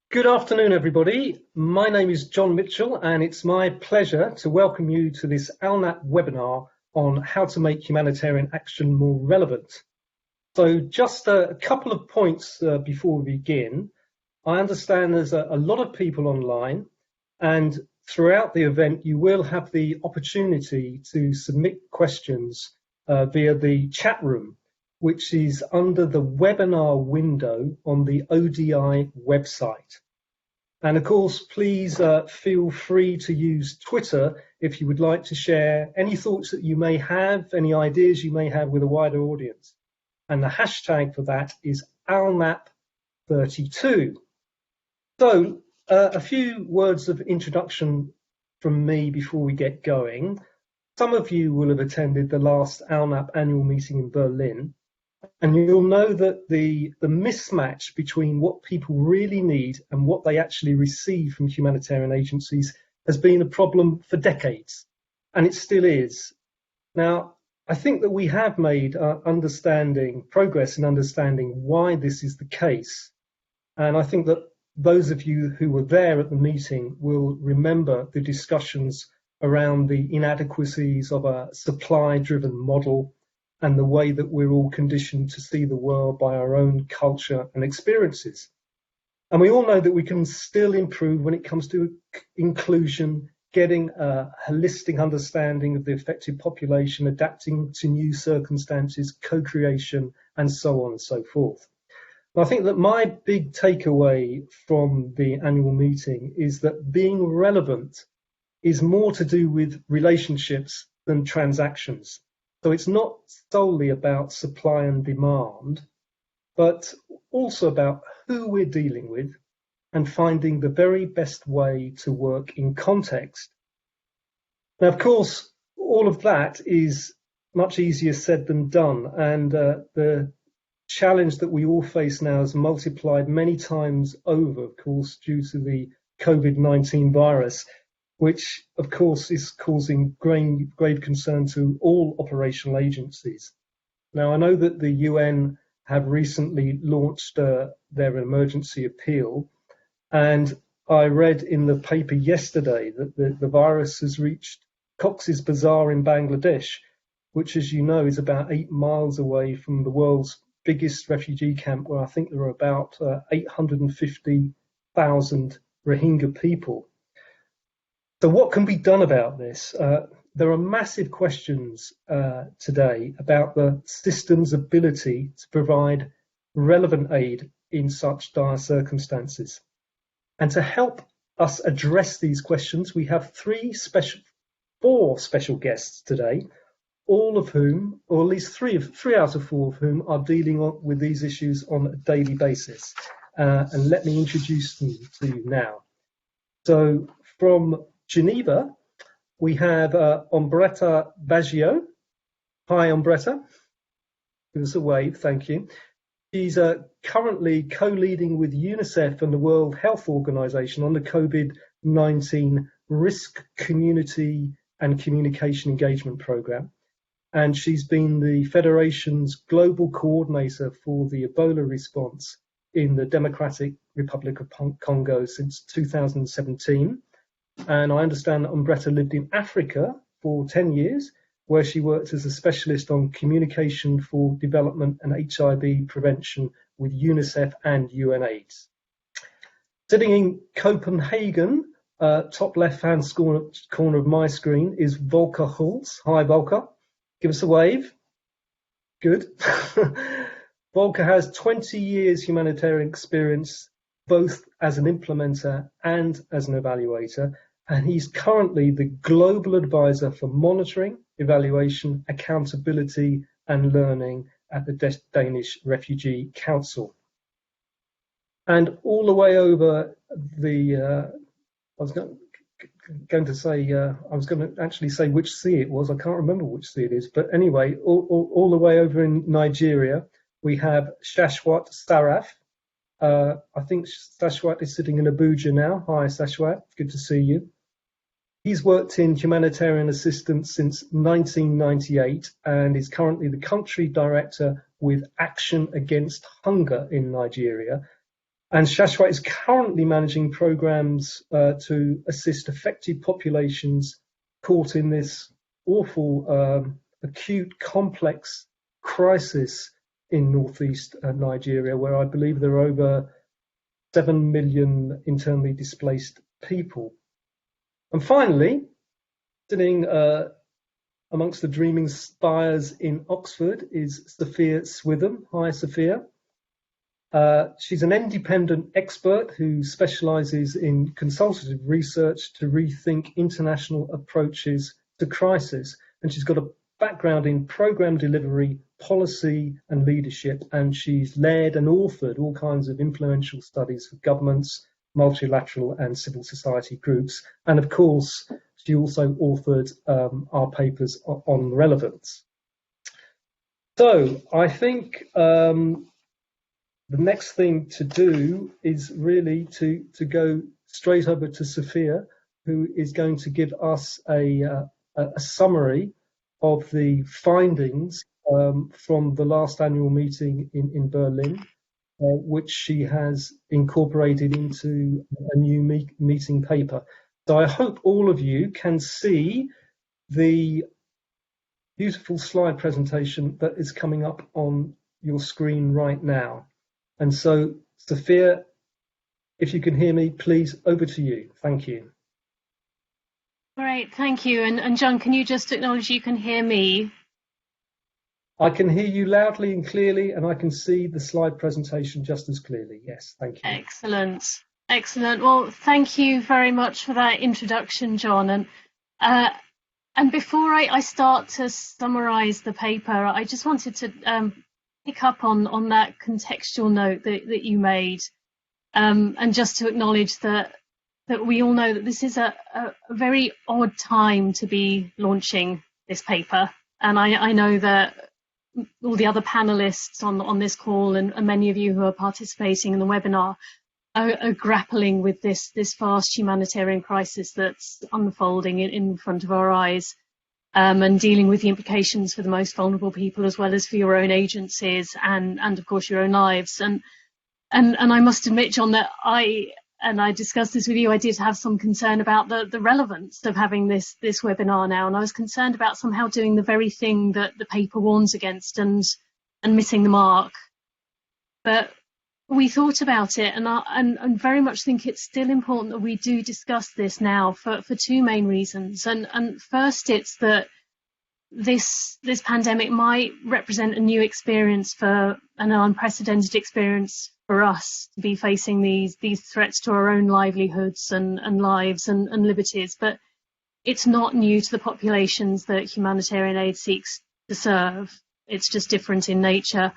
Good afternoon, everybody. My name is John Mitchell, and it's my pleasure to welcome you to this ALNAP webinar on how to make humanitarian action more relevant. So just a couple of points before we begin. I understand there's a lot of people online, and throughout the event, you will have the opportunity to submit questions via the chat room, which is under the webinar window on the ODI website. And of course, please feel free to use Twitter if you would like to share any thoughts that you may have, any ideas you may have with a wider audience. And the hashtag for that is ALNAP32. So a few words of introduction from me before we get going. Some of you will have attended the last ALNAP annual meeting in Berlin, and you'll know that the mismatch between what people really need and what they actually receive from humanitarian agencies has been a problem for decades, and it still is. Now, I think that we have made progress in understanding why this is the case, and I think that those of you who were there at the meeting will remember the discussions around the inadequacies of a supply-driven model and the way that we're all conditioned to see the world by our own culture and experiences. And we all know that we can still improve when it comes to inclusion, getting a holistic understanding of the affected population, adapting to new circumstances, co-creation, and so on and so forth. I think that my big takeaway from the annual meeting is that being relevant is more to do with relationships than transactions. So it's not solely about supply and demand, but also about who we're dealing with and finding the very best way to work in context. Now, of course, all of that is much easier said than done, and the challenge that we all face now is multiplied many times over, of course, due to the COVID-19 virus, which, of course, is causing grave concern to all operational agencies. Now, I know that the UN have recently launched their emergency appeal, and I read in the paper yesterday that the virus has reached Cox's Bazar in Bangladesh, which, as you know, is about 8 miles away from the world's biggest refugee camp, where I think there are about 850,000 Rohingya people. So what can be done about this? There are massive questions today about the system's ability to provide relevant aid in such dire circumstances. And to help us address these questions, we have four special guests today, all of whom, or at least three out of four of whom, are dealing with these issues on a daily basis. And let me introduce them to you now. So from Geneva, we have Ombretta Baggio. Hi, Ombretta. Give us a wave, thank you. She's currently co-leading with UNICEF and the World Health Organization on the COVID-19 Risk Community and Communication Engagement Program. And she's been the Federation's global coordinator for the Ebola response in the Democratic Republic of Congo since 2017. And I understand that Ombretta lived in Africa for 10 years, where she worked as a specialist on communication for development and HIV prevention with UNICEF and UNAIDS. Sitting in Copenhagen, top left-hand corner of my screen, is Volker Hulse. Hi, Volker. Give us a wave. Good. Volker has 20 years humanitarian experience, both as an implementer and as an evaluator, and he's currently the global advisor for monitoring, evaluation, accountability, and learning at the Danish Refugee Council. And all the way over I was going to actually say which sea it was. I can't remember which sea it is, but anyway, all the way over in Nigeria, we have Shashwat Saraf. I think Shashwat is sitting in Abuja now. Hi, Shashwat. Good to see you. He's worked in humanitarian assistance since 1998 and is currently the country director with Action Against Hunger in Nigeria. And Shashwat is currently managing programs to assist affected populations caught in this awful, acute, complex crisis in northeast Nigeria, where I believe there are over 7 million internally displaced people. And finally, sitting amongst the dreaming spires in Oxford is Sophia Switham. Hi, Sophia. She's an independent expert who specialises in consultative research to rethink international approaches to crisis. And she's got a background in programme delivery, policy and leadership, and she's led and authored all kinds of influential studies for governments, multilateral and civil society groups. And of course, she also authored our papers on relevance. So I think the next thing to do is really to go straight over to Sophia, who is going to give us a summary of the findings from the last annual meeting in Berlin, which she has incorporated into a new meeting paper. So I hope all of you can see the beautiful slide presentation that is coming up on your screen right now. And so, Sophia, if you can hear me, please, over to you. Thank you. Great, thank you. And John, can you just acknowledge you can hear me? I can hear you loudly and clearly, and I can see the slide presentation just as clearly. Yes, thank you. Excellent, excellent. Well, thank you very much for that introduction, John. And before I start to summarise the paper, I just wanted to pick up on that contextual note that you made, and just to acknowledge that we all know that this is a very odd time to be launching this paper. And I know that all the other panelists on this call and many of you who are participating in the webinar are grappling with this vast humanitarian crisis that's unfolding in front of our eyes, and dealing with the implications for the most vulnerable people as well as for your own agencies and of course your own lives. And I must admit, John, that I discussed this with you, I did have some concern about the relevance of having this webinar now, and I was concerned about somehow doing the very thing that the paper warns against and missing the mark. But we thought about it, and very much think it's still important that we do discuss this now for two main reasons. And first, it's that this pandemic might represent a new experience for an unprecedented experience for us to be facing these threats to our own livelihoods and lives and liberties. But it's not new to the populations that humanitarian aid seeks to serve. It's just different in nature.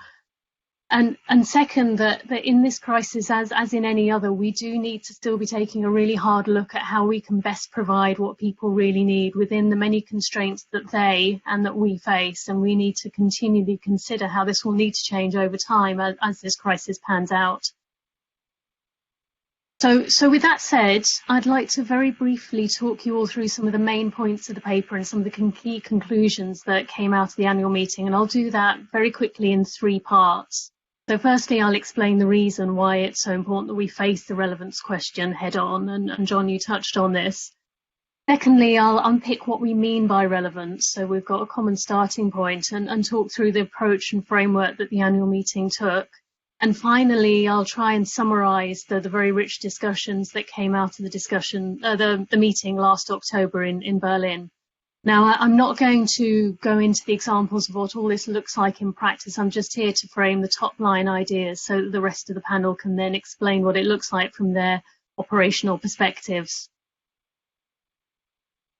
And second, that in this crisis, as in any other, we do need to still be taking a really hard look at how we can best provide what people really need within the many constraints that they and that we face. And we need to continually consider how this will need to change over time as this crisis pans out. So with that said, I'd like to very briefly talk you all through some of the main points of the paper and some of the key conclusions that came out of the annual meeting. And I'll do that very quickly in three parts. So firstly, I'll explain the reason why it's so important that we face the relevance question head on, and John, you touched on this. Secondly, I'll unpick what we mean by relevance, so we've got a common starting point, and talk through the approach and framework that the annual meeting took. And finally, I'll try and summarise the very rich discussions that came out of the meeting last October in Berlin. Now, I'm not going to go into the examples of what all this looks like in practice. I'm just here to frame the top line ideas so that the rest of the panel can then explain what it looks like from their operational perspectives.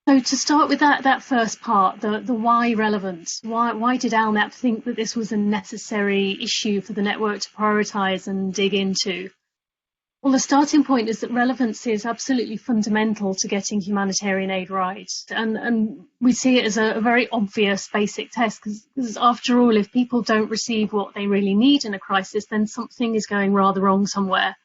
So to start with that first part, the why relevance. Why did ALNAP think that this was a necessary issue for the network to prioritise and dig into? Well, the starting point is that relevance is absolutely fundamental to getting humanitarian aid right. And we see it as a very obvious basic test, because after all, if people don't receive what they really need in a crisis, then something is going rather wrong somewhere.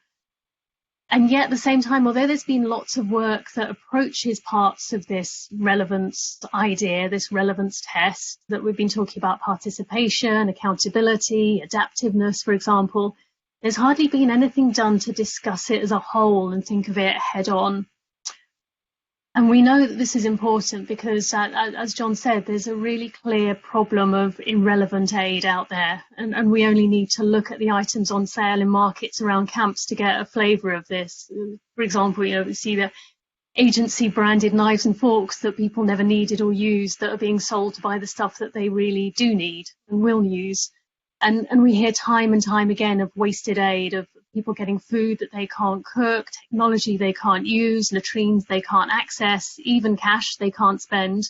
And yet at the same time, although there's been lots of work that approaches parts of this relevance idea, this relevance test, that we've been talking about participation, accountability, adaptiveness, for example, there's hardly been anything done to discuss it as a whole and think of it head on. And we know that this is important because, as John said, there's a really clear problem of irrelevant aid out there. And we only need to look at the items on sale in markets around camps to get a flavour of this. For example, we see the agency branded knives and forks that people never needed or used that are being sold to buy the stuff that they really do need and will use. And we hear time and time again of wasted aid, of people getting food that they can't cook, technology they can't use, latrines they can't access, even cash they can't spend,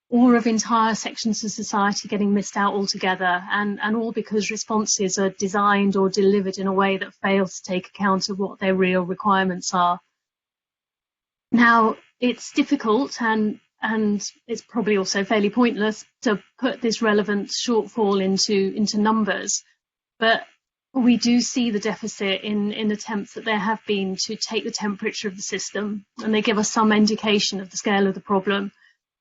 or of entire sections of society getting missed out altogether, and all because responses are designed or delivered in a way that fails to take account of what their real requirements are. Now, it's difficult and it's probably also fairly pointless to put this relevance shortfall into numbers, but we do see the deficit in attempts that there have been to take the temperature of the system, and they give us some indication of the scale of the problem.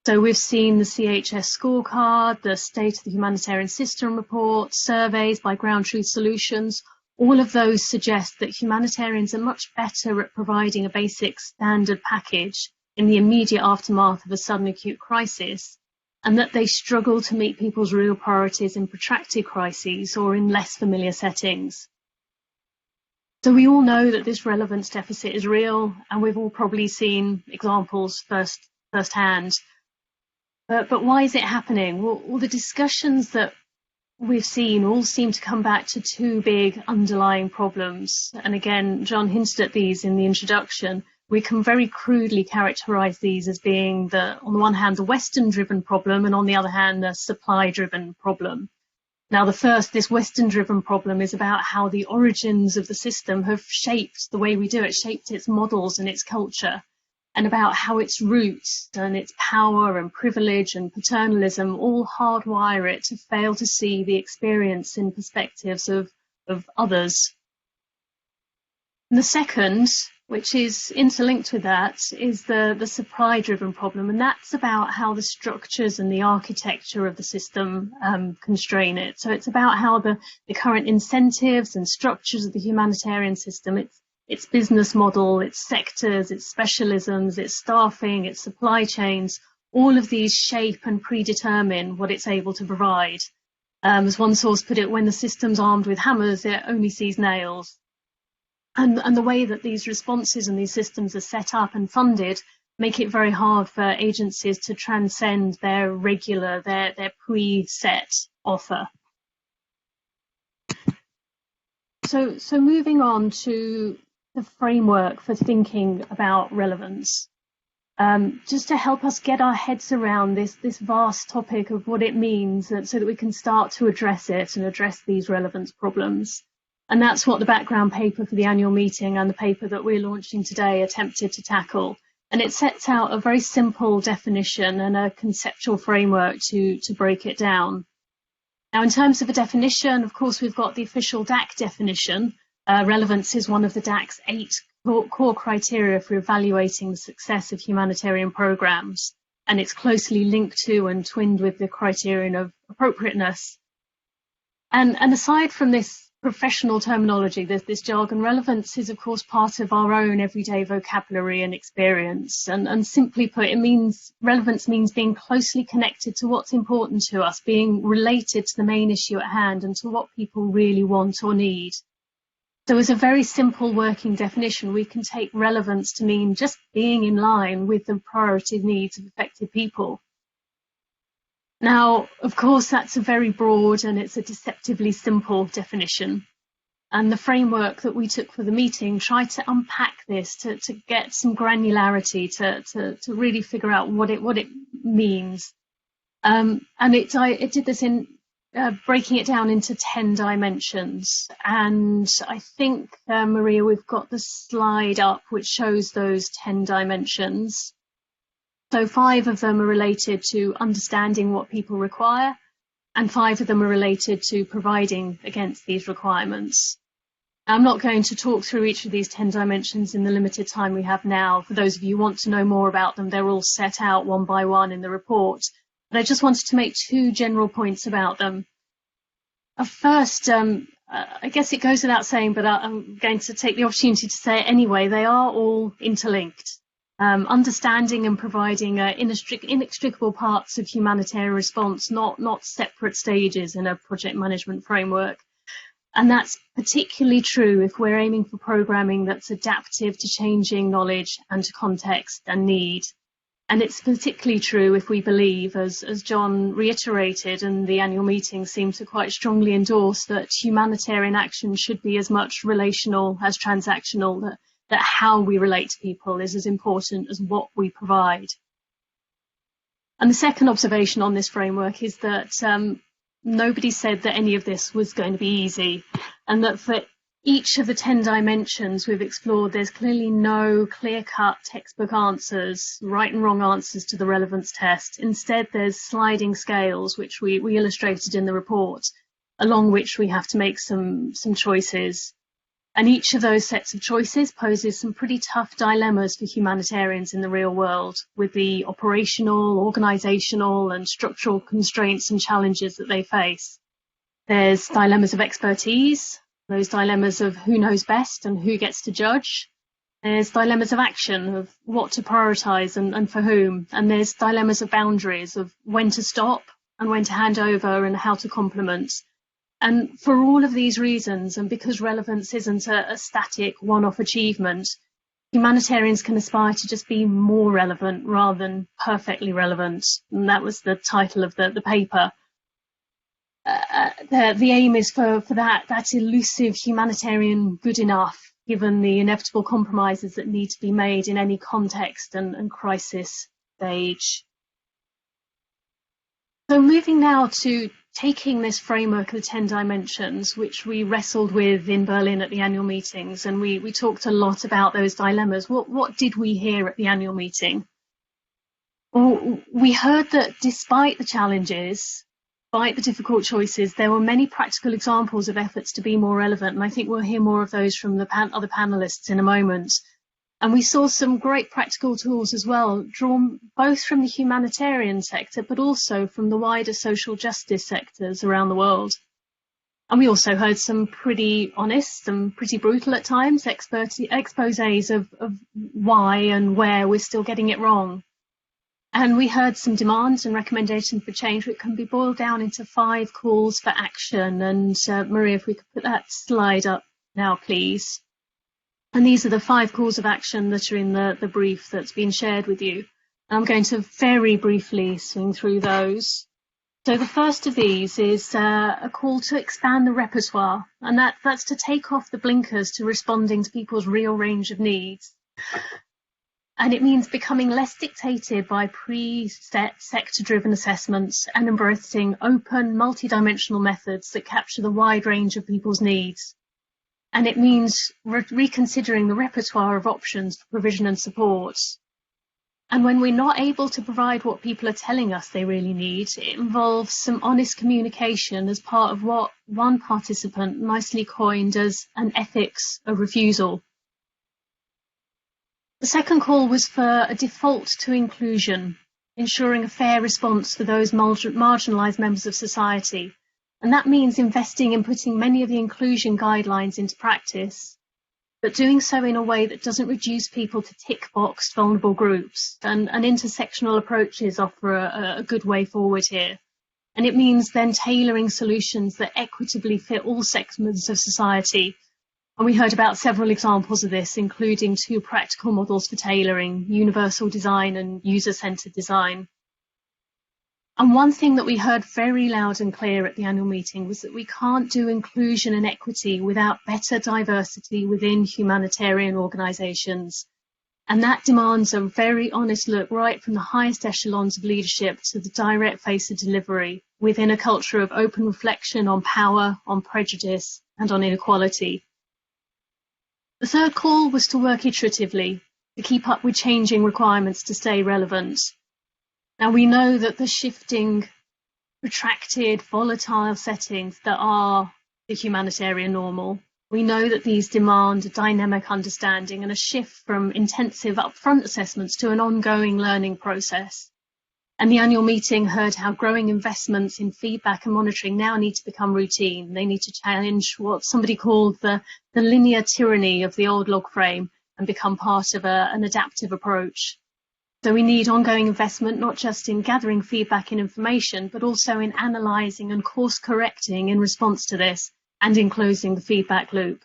So we've seen the CHS scorecard, the State of the Humanitarian System report, surveys by Ground Truth Solutions. All of those suggest that humanitarians are much better at providing a basic standard package in the immediate aftermath of a sudden acute crisis, and that they struggle to meet people's real priorities in protracted crises or in less familiar settings. So we all know that this relevance deficit is real, and we've all probably seen examples firsthand. But why is it happening? Well, the discussions that we've seen all seem to come back to two big underlying problems. And again, John hinted at these in the introduction. We can very crudely characterize these as being, on the one hand, the Western-driven problem, and on the other hand, the supply-driven problem. Now, this Western-driven problem is about how the origins of the system have shaped the way we do it, shaped its models and its culture, and about how its roots and its power and privilege and paternalism all hardwire it to fail to see the experience and perspectives of others. And the second, which is interlinked with that, is the supply-driven problem, and that's about how the structures and the architecture of the system constrain it. So it's about how the current incentives and structures of the humanitarian system, its business model, its sectors, its specialisms, its staffing, its supply chains, all of these shape and predetermine what it's able to provide. As one source put it, when the system's armed with hammers, it only sees nails. And the way that these responses and these systems are set up and funded make it very hard for agencies to transcend their regular, their pre-set offer. So moving on to the framework for thinking about relevance, just to help us get our heads around this vast topic of what it means, so that we can start to address it and address these relevance problems. And that's what the background paper for the annual meeting and the paper that we're launching today attempted to tackle. And it sets out a very simple definition and a conceptual framework to break it down. Now, in terms of a definition, of course, we've got the official DAC definition. Relevance is one of the DAC's 8 core criteria for evaluating the success of humanitarian programs. And it's closely linked to and twinned with the criterion of appropriateness. And aside from this professional terminology, this jargon, relevance is of course part of our own everyday vocabulary and experience, and simply put, relevance means being closely connected to what's important to us, being related to the main issue at hand and to what people really want or need. So as a very simple working definition, we can take relevance to mean just being in line with the priority needs of affected people. Now, of course, that's a very broad and it's a deceptively simple definition. And the framework that we took for the meeting tried to unpack this, to get some granularity, to really figure out what it means. And it did this in breaking it down into 10 dimensions. And I think, Maria, we've got the slide up which shows those 10 dimensions. So 5 of them are related to understanding what people require, and 5 of them are related to providing against these requirements. I'm not going to talk through each of these 10 dimensions in the limited time we have now. For those of you who want to know more about them, they're all set out one by one in the report. But I just wanted to make 2 general points about them. First, I guess it goes without saying, but I'm going to take the opportunity to say it anyway, they are all interlinked. Understanding and providing inextricable parts of humanitarian response, not separate stages in a project management framework. And that's particularly true if we're aiming for programming that's adaptive to changing knowledge and to context and need. And it's particularly true if we believe, as John reiterated, and the annual meeting seemed to quite strongly endorse, that humanitarian action should be as much relational as transactional, that how we relate to people is as important as what we provide. And the second observation on this framework is that nobody said that any of this was going to be easy, and that for each of the 10 dimensions we've explored, there's clearly no clear-cut textbook answers, right and wrong answers to the relevance test. Instead, there's sliding scales, which we illustrated in the report, along which we have to make some choices. And each of those sets of choices poses some pretty tough dilemmas for humanitarians in the real world, with the operational, organisational and structural constraints and challenges that they face. There's dilemmas of expertise, those dilemmas of who knows best and who gets to judge. There's dilemmas of action, of what to prioritise and for whom. And there's dilemmas of boundaries, of when to stop and when to hand over and how to complement. And for all of these reasons, and because relevance isn't a static one-off achievement, humanitarians can aspire to just be more relevant rather than perfectly relevant. And that was the title of the paper. The aim is for that elusive humanitarian good enough, given the inevitable compromises that need to be made in any context and crisis stage. So moving now to taking this framework of the 10 dimensions, which we wrestled with in Berlin at the annual meetings, and we talked a lot about those dilemmas. What did we hear at the annual meeting? Well, we heard that despite the challenges, despite the difficult choices, there were many practical examples of efforts to be more relevant, and I think we'll hear more of those from the other panelists in a moment. And we saw some great practical tools as well, drawn both from the humanitarian sector, but also from the wider social justice sectors around the world. And we also heard some pretty honest and pretty brutal at times exposés of why and where we're still getting it wrong. And we heard some demands and recommendations for change, which can be boiled down into 5 calls for action. And Maria, if we could put that slide up now, please. And these are the 5 calls of action that are in the brief that's been shared with you. And I'm going to very briefly swing through those. So the first of these is a call to expand the repertoire, and that's to take off the blinkers to responding to people's real range of needs. And it means becoming less dictated by preset sector-driven assessments and embracing open, multidimensional methods that capture the wide range of people's needs. And it means reconsidering the repertoire of options for provision and support. And when we're not able to provide what people are telling us they really need, it involves some honest communication as part of what one participant nicely coined as an ethics of refusal. The second call was for a default to inclusion, ensuring a fair response for those marginalised members of society. And that means investing in putting many of the inclusion guidelines into practice, but doing so in a way that doesn't reduce people to tick-boxed vulnerable groups. And intersectional approaches offer a good way forward here. And it means then tailoring solutions that equitably fit all segments of society. And we heard about several examples of this, including 2 practical models for tailoring, universal design and user-centered design. And one thing that we heard very loud and clear at the annual meeting was that we can't do inclusion and equity without better diversity within humanitarian organisations. And that demands a very honest look right from the highest echelons of leadership to the direct face of delivery within a culture of open reflection on power, on prejudice and on inequality. The third call was to work iteratively, to keep up with changing requirements to stay relevant. Now, we know that the shifting, protracted, volatile settings that are the humanitarian normal, we know that these demand a dynamic understanding and a shift from intensive upfront assessments to an ongoing learning process. And the annual meeting heard how growing investments in feedback and monitoring now need to become routine. They need to challenge what somebody called the linear tyranny of the old log frame and become part of an adaptive approach. So we need ongoing investment, not just in gathering feedback and information, but also in analysing and course correcting in response to this and in closing the feedback loop.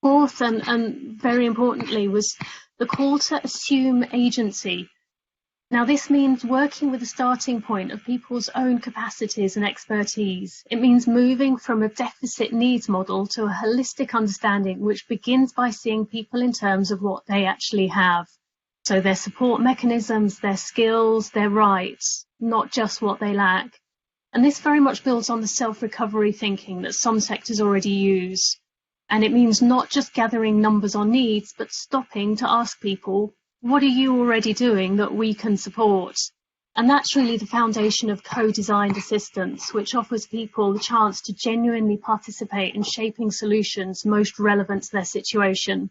Fourth, and very importantly, was the call to assume agency. Now, this means working with a starting point of people's own capacities and expertise. It means moving from a deficit needs model to a holistic understanding, which begins by seeing people in terms of what they actually have. So their support mechanisms, their skills, their rights, not just what they lack. And this very much builds on the self-recovery thinking that some sectors already use. And it means not just gathering numbers on needs, but stopping to ask people, what are you already doing that we can support? And that's really the foundation of co-designed assistance, which offers people the chance to genuinely participate in shaping solutions most relevant to their situation.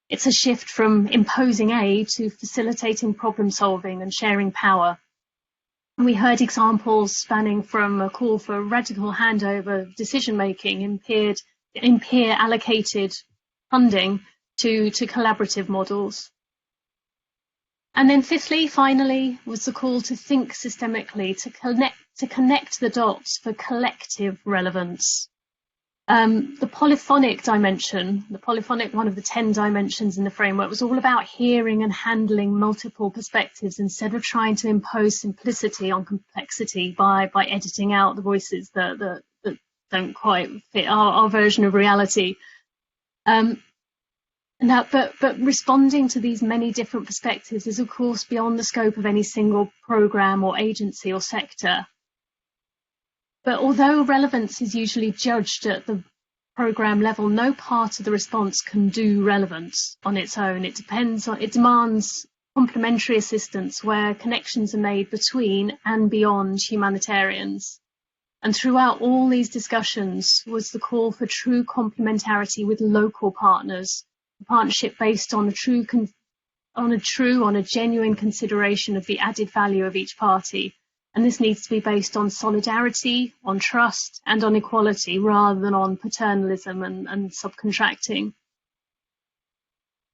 It's a shift from imposing aid to facilitating problem solving and sharing power. And we heard examples spanning from a call for radical handover of decision making in peer allocated funding to collaborative models. And then fifthly, finally, was the call to think systemically, to connect the dots for collective relevance. The polyphonic dimension, one of the 10 dimensions in the framework, was all about hearing and handling multiple perspectives instead of trying to impose simplicity on complexity by editing out the voices that don't quite fit our version of reality. But responding to these many different perspectives is, of course, beyond the scope of any single programme or agency or sector. But although relevance is usually judged at the programme level, no part of the response can do relevance on its own. It demands complementary assistance where connections are made between and beyond humanitarians. And throughout all these discussions was the call for true complementarity with local partners, a partnership based on a genuine consideration of the added value of each party. And this needs to be based on solidarity, on trust, and on equality, rather than on paternalism and subcontracting.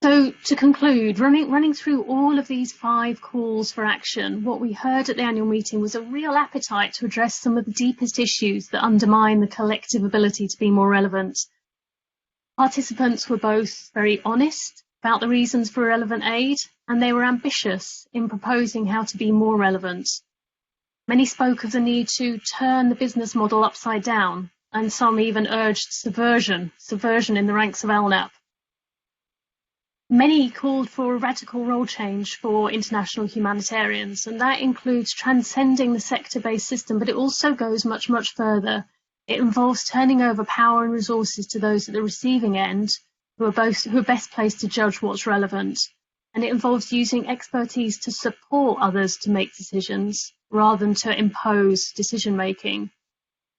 So to conclude, running through all of these 5 calls for action, what we heard at the annual meeting was a real appetite to address some of the deepest issues that undermine the collective ability to be more relevant. Participants were both very honest about the reasons for relevant aid, and they were ambitious in proposing how to be more relevant. Many spoke of the need to turn the business model upside down, and some even urged subversion in the ranks of ALNAP. Many called for a radical role change for international humanitarians, and that includes transcending the sector-based system, but it also goes much, much further. It involves turning over power and resources to those at the receiving end who are best placed to judge what's relevant. And it involves using expertise to support others to make decisions rather than to impose decision-making.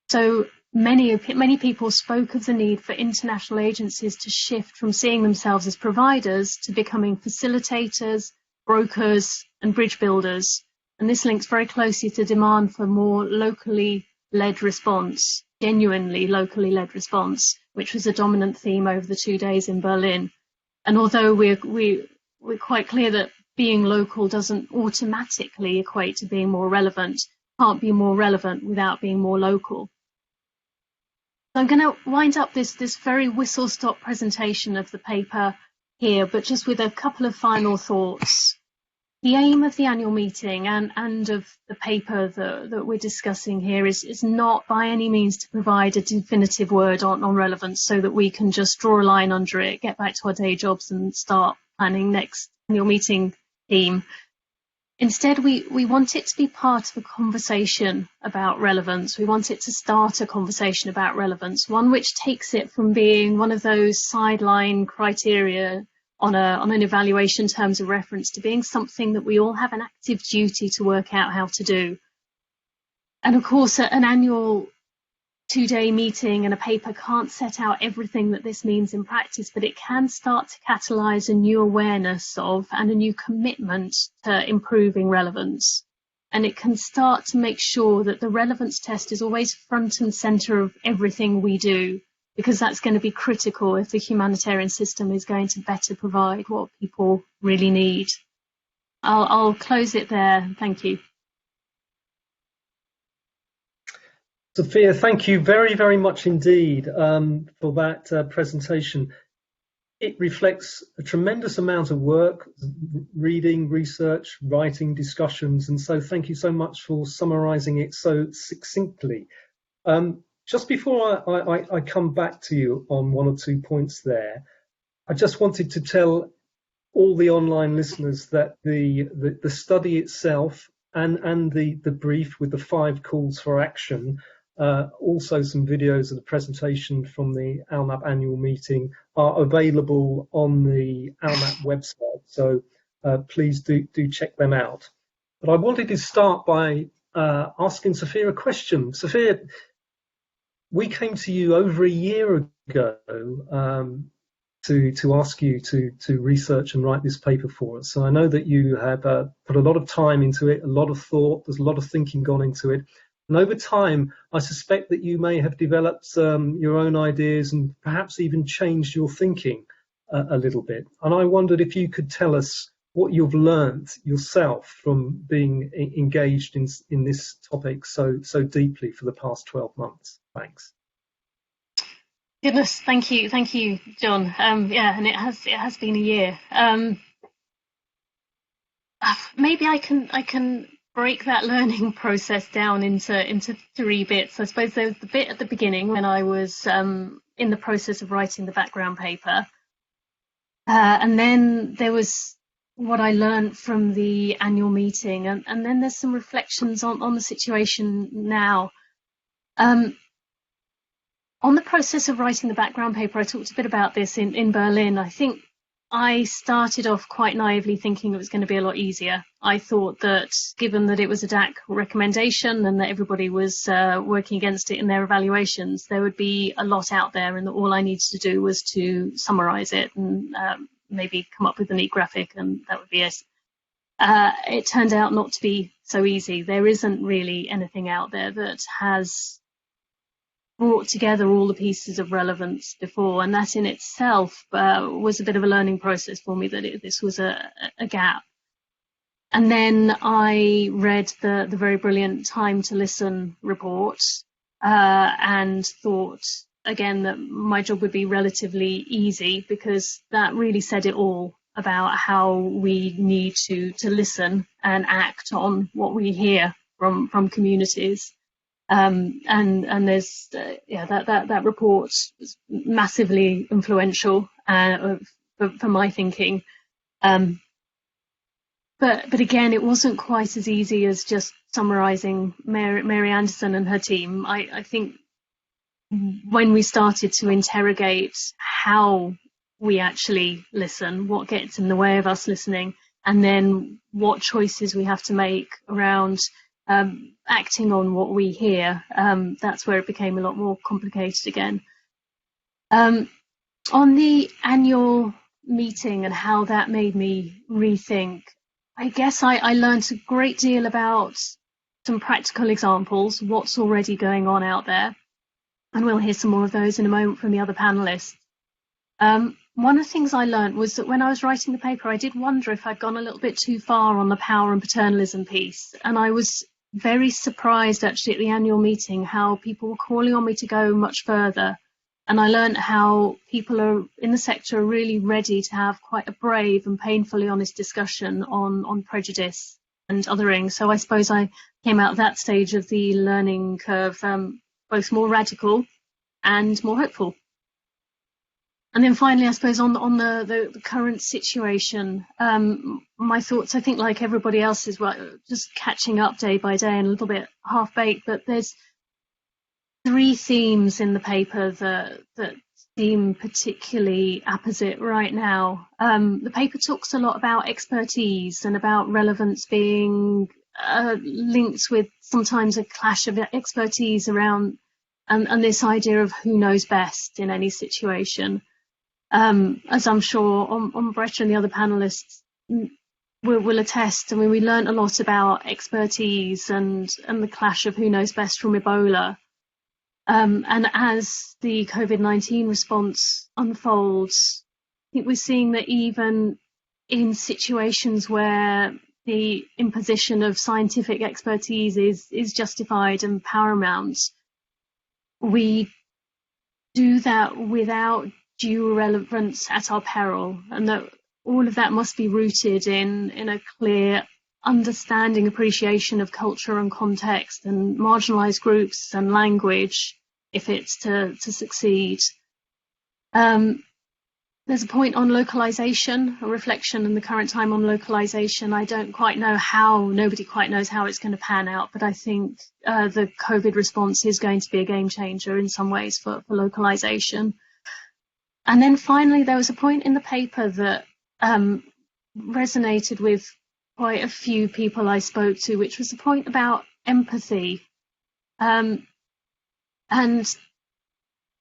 So many people spoke of the need for international agencies to shift from seeing themselves as providers to becoming facilitators, brokers, and bridge builders. And this links very closely to demand for more locally led response, genuinely locally led response, which was a dominant theme over the 2 days in Berlin. And although we're quite clear that being local doesn't automatically equate to being more relevant, can't be more relevant without being more local. So I'm going to wind up this very whistle-stop presentation of the paper here, but just with a couple of final thoughts. The aim of the annual meeting and of the paper that we're discussing here is not by any means to provide a definitive word on relevance so that we can just draw a line under it, get back to our day jobs and start planning next annual meeting theme. Instead, we want it to be part of a conversation about relevance. We want it to start a conversation about relevance, one which takes it from being one of those sideline criteria on an evaluation terms of reference to being something that we all have an active duty to work out how to do. And of course, an annual 2-day meeting and a paper can't set out everything that this means in practice, but it can start to catalyse a new awareness of and a new commitment to improving relevance. and it can start to make sure that the relevance test is always front and center of everything we do, because that's going to be critical if the humanitarian system is going to better provide what people really need. I'll close it there. Thank you. Sophia, thank you very, very much indeed for that presentation. It reflects a tremendous amount of work, reading, research, writing, discussions, and so thank you so much for summarising it so succinctly. Just before I come back to you on one or 2 points there, I just wanted to tell all the online listeners that the study itself and the brief with the 5 calls for action, also some videos of the presentation from the ALNAP annual meeting, are available on the ALNAP website, so please do check them out. But I wanted to start by asking Sophia a question. Sophia, we came to you over a year ago to ask you to research and write this paper for us. So I know that you have put a lot of time into it, a lot of thought, there's a lot of thinking gone into it. And over time, I suspect that you may have developed your own ideas and perhaps even changed your thinking a little bit. And I wondered if you could tell us what you've learned yourself from being engaged in this topic so deeply for the past 12 months. Thanks. Goodness, thank you, John. Yeah, and it has been a year. Maybe I can break that learning process down into 3 bits. I suppose there was the bit at the beginning when I was in the process of writing the background paper, and then there was what I learned from the annual meeting, and then there's some reflections on the situation now. On the process of writing the background paper, I talked a bit about this in Berlin. I think I started off quite naively thinking it was going to be a lot easier. I thought that given that it was a DAC recommendation and that everybody was working against it in their evaluations, there would be a lot out there and that all I needed to do was to summarise it and maybe come up with a neat graphic, and that would be it. It turned out not to be so easy. There isn't really anything out there that has brought together all the pieces of relevance before, and that in itself was a bit of a learning process for me, that this was a gap. And then I read the very brilliant Time to Listen report and thought again that my job would be relatively easy, because that really said it all about how we need to listen and act on what we hear from communities. And there's that report was massively influential for my thinking, but again, it wasn't quite as easy as just summarising Mary Anderson and her team. I think when we started to interrogate how we actually listen, what gets in the way of us listening, and then what choices we have to make around acting on what we hear, that's where it became a lot more complicated again. On the annual meeting and how that made me rethink, I guess I learned a great deal about some practical examples, what's already going on out there, and we'll hear some more of those in a moment from the other panellists. One of the things I learned was that when I was writing the paper, I did wonder if I'd gone a little bit too far on the power and paternalism piece, and I was very surprised actually at the annual meeting how people were calling on me to go much further. And I learned how people are in the sector are really ready to have quite a brave and painfully honest discussion on prejudice and othering. So I suppose I came out of that stage of the learning curve both more radical and more hopeful. And then finally, I suppose on the current situation, my thoughts, I think like everybody else, is just catching up day by day and a little bit half-baked, but there's 3 themes in the paper that seem particularly apposite right now. The paper talks a lot about expertise and about relevance being linked with sometimes a clash of expertise around and this idea of who knows best in any situation. As I'm sure Umbrecha and the other panellists will attest. I mean, we learned a lot about expertise and the clash of who knows best from Ebola. And as the COVID-19 response unfolds, I think we're seeing that even in situations where the imposition of scientific expertise is justified and paramount, we do that without due relevance at our peril, and that all of that must be rooted in a clear understanding, appreciation of culture and context and marginalized groups and language if it's to succeed. There's a point on localization, a reflection in the current time on localization. I don't quite know how, nobody quite knows how it's going to pan out, but I think the COVID response is going to be a game changer in some ways for localization. And then finally, there was a point in the paper that resonated with quite a few people I spoke to, which was the point about empathy. And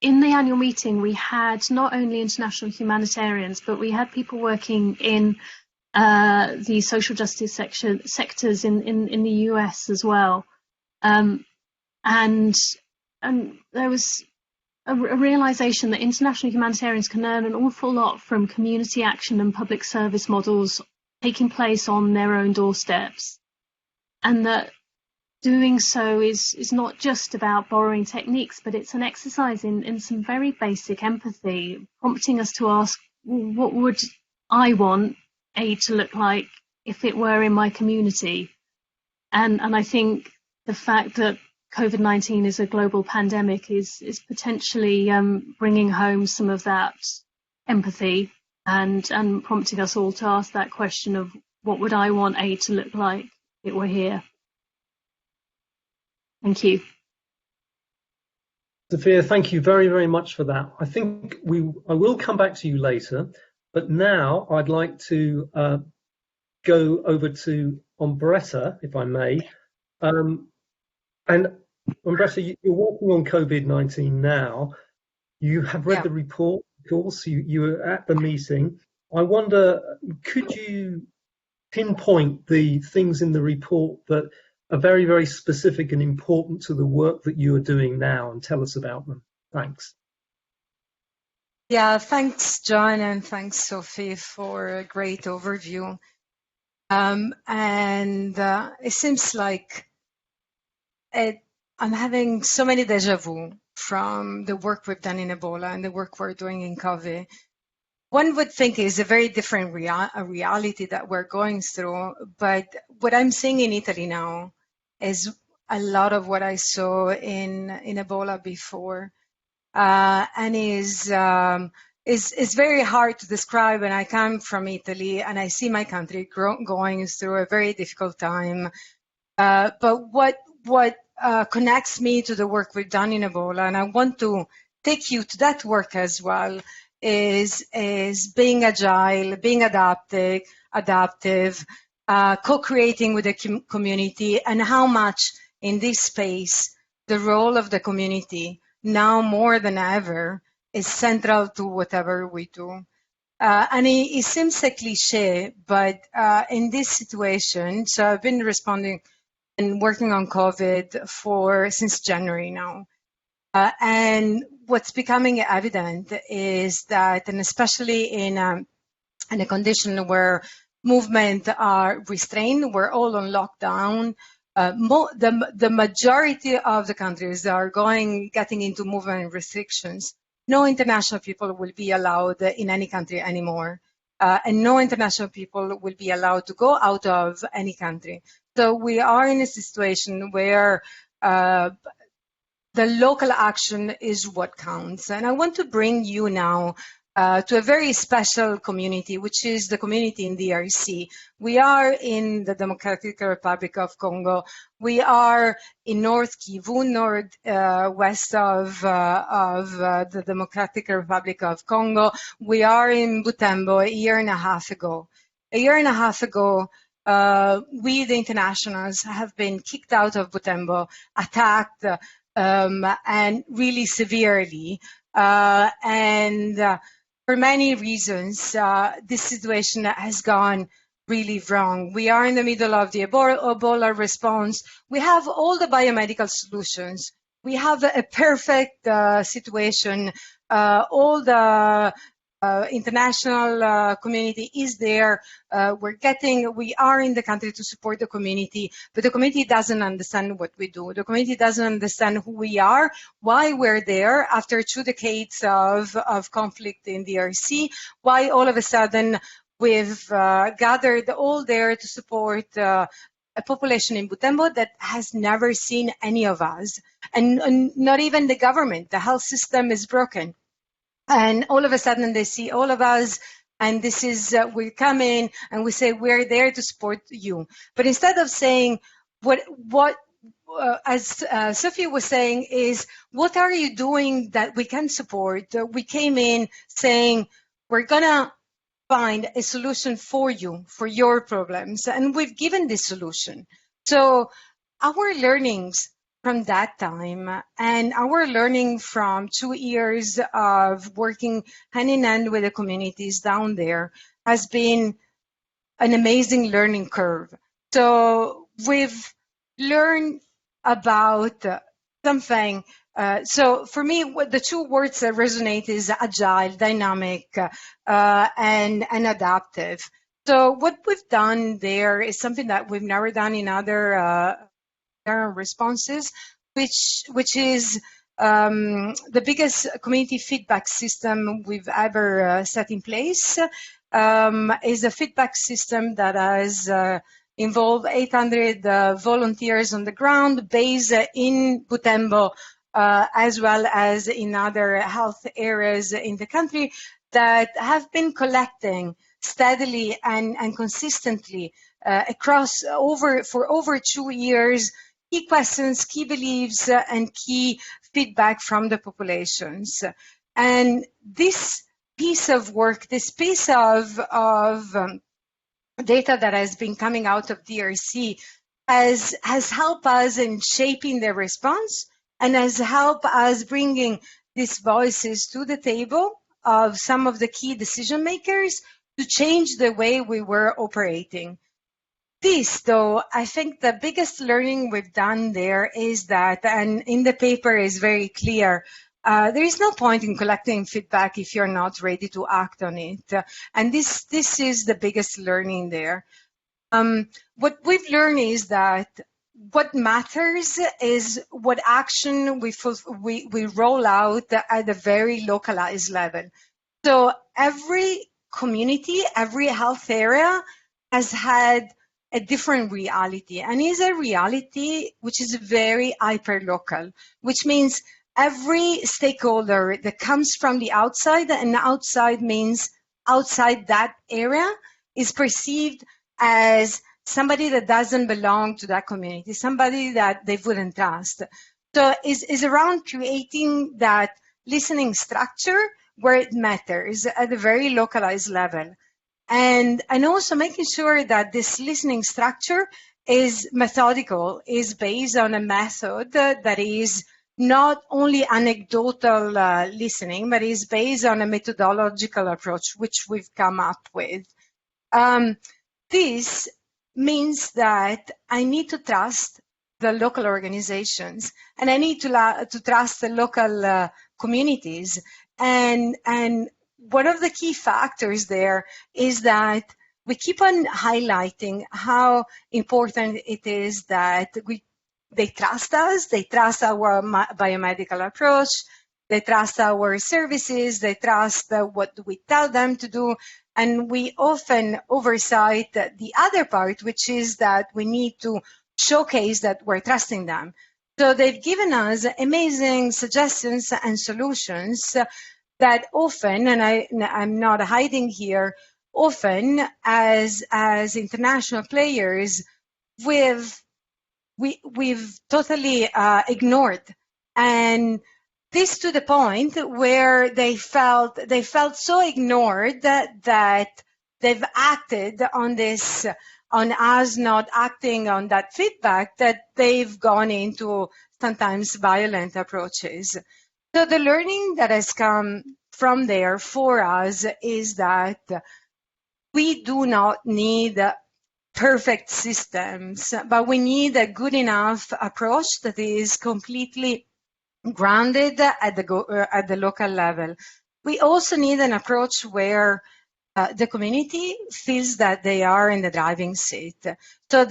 in the annual meeting, we had not only international humanitarians, but we had people working in the social justice sectors in the US as well. And there was a realization that international humanitarians can learn an awful lot from community action and public service models taking place on their own doorsteps. And that doing so is not just about borrowing techniques, but it's an exercise in some very basic empathy, prompting us to ask, what would I want aid to look like if it were in my community? And I think the fact that COVID-19 is a global pandemic is potentially bringing home some of that empathy and prompting us all to ask that question of what would I want aid to look like if it were here? Thank you. Sophia, thank you very, very much for that. I think I will come back to you later, but now I'd like to go over to Umberta, if I may. And Umberta, you're working on COVID-19 now. You have read the report, of course, you were at the meeting. I wonder, could you pinpoint the things in the report that are very, very specific and important to the work that you are doing now, and tell us about them? Thanks. Yeah, thanks, John, and thanks, Sophie, for a great overview. It seems like I'm having so many deja vu from the work we've done in Ebola and the work we're doing in COVID. One would think is a very different reality that we're going through, but what I'm seeing in Italy now is a lot of what I saw in Ebola before, and is very hard to describe. And I come from Italy, and I see my country going through a very difficult time. But what connects me to the work we've done in Ebola, and I want to take you to that work as well, is being agile, being adaptive, co-creating with the community, and how much in this space the role of the community now more than ever is central to whatever we do. And it seems a cliche, but in this situation, so I've been responding and working on COVID since January now. And what's becoming evident is that, and especially in a condition where movement are restrained, we're all on lockdown. The majority of the countries are getting into movement restrictions. No international people will be allowed in any country anymore. And no international people will be allowed to go out of any country. So we are in a situation where the local action is what counts. And I want to bring you now to a very special community, which is the community in DRC. We are in the Democratic Republic of Congo. We are in North Kivu, west of the Democratic Republic of Congo. We are in Butembo a year and a half ago. A year and a half ago, we, the internationals, have been kicked out of Butembo, attacked, and really severely. For many reasons, this situation has gone really wrong. We are in the middle of the Ebola response. We have all the biomedical solutions. We have a perfect situation. All the international community is there. We are in the country to support the community, but the community doesn't understand what we do. The community doesn't understand who we are, why we're there after 2 decades of conflict in the DRC, why all of a sudden we've gathered all there to support a population in Butembo that has never seen any of us, and not even the government. The health system is broken. And all of a sudden they see all of us, and this is, we come in and we say, we're there to support you. But instead of saying, as Sophie was saying, is what are you doing that we can support? We came in saying, we're gonna find a solution for you, for your problems. And we've given this solution. So our learnings from that time and our learning from 2 years of working hand in hand with the communities down there has been an amazing learning curve. So we've learned about something. So for me, the 2 words that resonate is agile, dynamic, and adaptive. So what we've done there is something that we've never done in other responses, which is the biggest community feedback system we've ever set in place. Is a feedback system that has involved 800 volunteers on the ground based in Butembo, as well as in other health areas in the country that have been collecting steadily and consistently for over 2 years key questions, key beliefs, and key feedback from the populations. And this piece of work, this piece of data that has been coming out of DRC has helped us in shaping the response and has helped us bringing these voices to the table of some of the key decision makers to change the way we were operating. This, though, I think the biggest learning we've done there is that, and in the paper is very clear, there is no point in collecting feedback if you're not ready to act on it. And this is the biggest learning there. What we've learned is that what matters is what action we roll out at a very localized level. So every community, every health area has had a different reality, and is a reality which is very hyper-local, which means every stakeholder that comes from the outside, and outside means outside that area, is perceived as somebody that doesn't belong to that community, somebody that they wouldn't trust. So is around creating that listening structure where it matters at a very localized level. And also making sure that this listening structure is methodical, is based on a method that is not only anecdotal listening, but is based on a methodological approach, which we've come up with. This means that I need to trust the local organizations, and I need to trust the local communities. And one of the key factors there is that we keep on highlighting how important it is that they trust us, they trust our biomedical approach, they trust our services, they trust what we tell them to do, and we often oversight the other part, which is that we need to showcase that we're trusting them. So they've given us amazing suggestions and solutions that often, and I'm not hiding here, often as international players, we've totally ignored, and this to the point where they felt so ignored that they've acted on this, on us not acting on that feedback, that they've gone into sometimes violent approaches. So the learning that has come from there for us is that we do not need perfect systems, but we need a good enough approach that is completely grounded at the local level. We also need an approach where the community feels that they are in the driving seat. So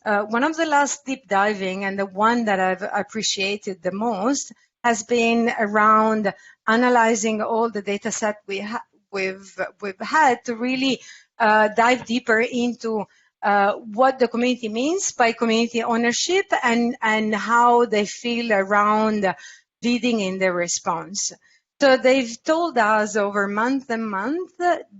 one of the last deep diving, and the one that I've appreciated the most, has been around analyzing all the data set we've had to really dive deeper into what the community means by community ownership and how they feel around leading in their response. So they've told us over month and month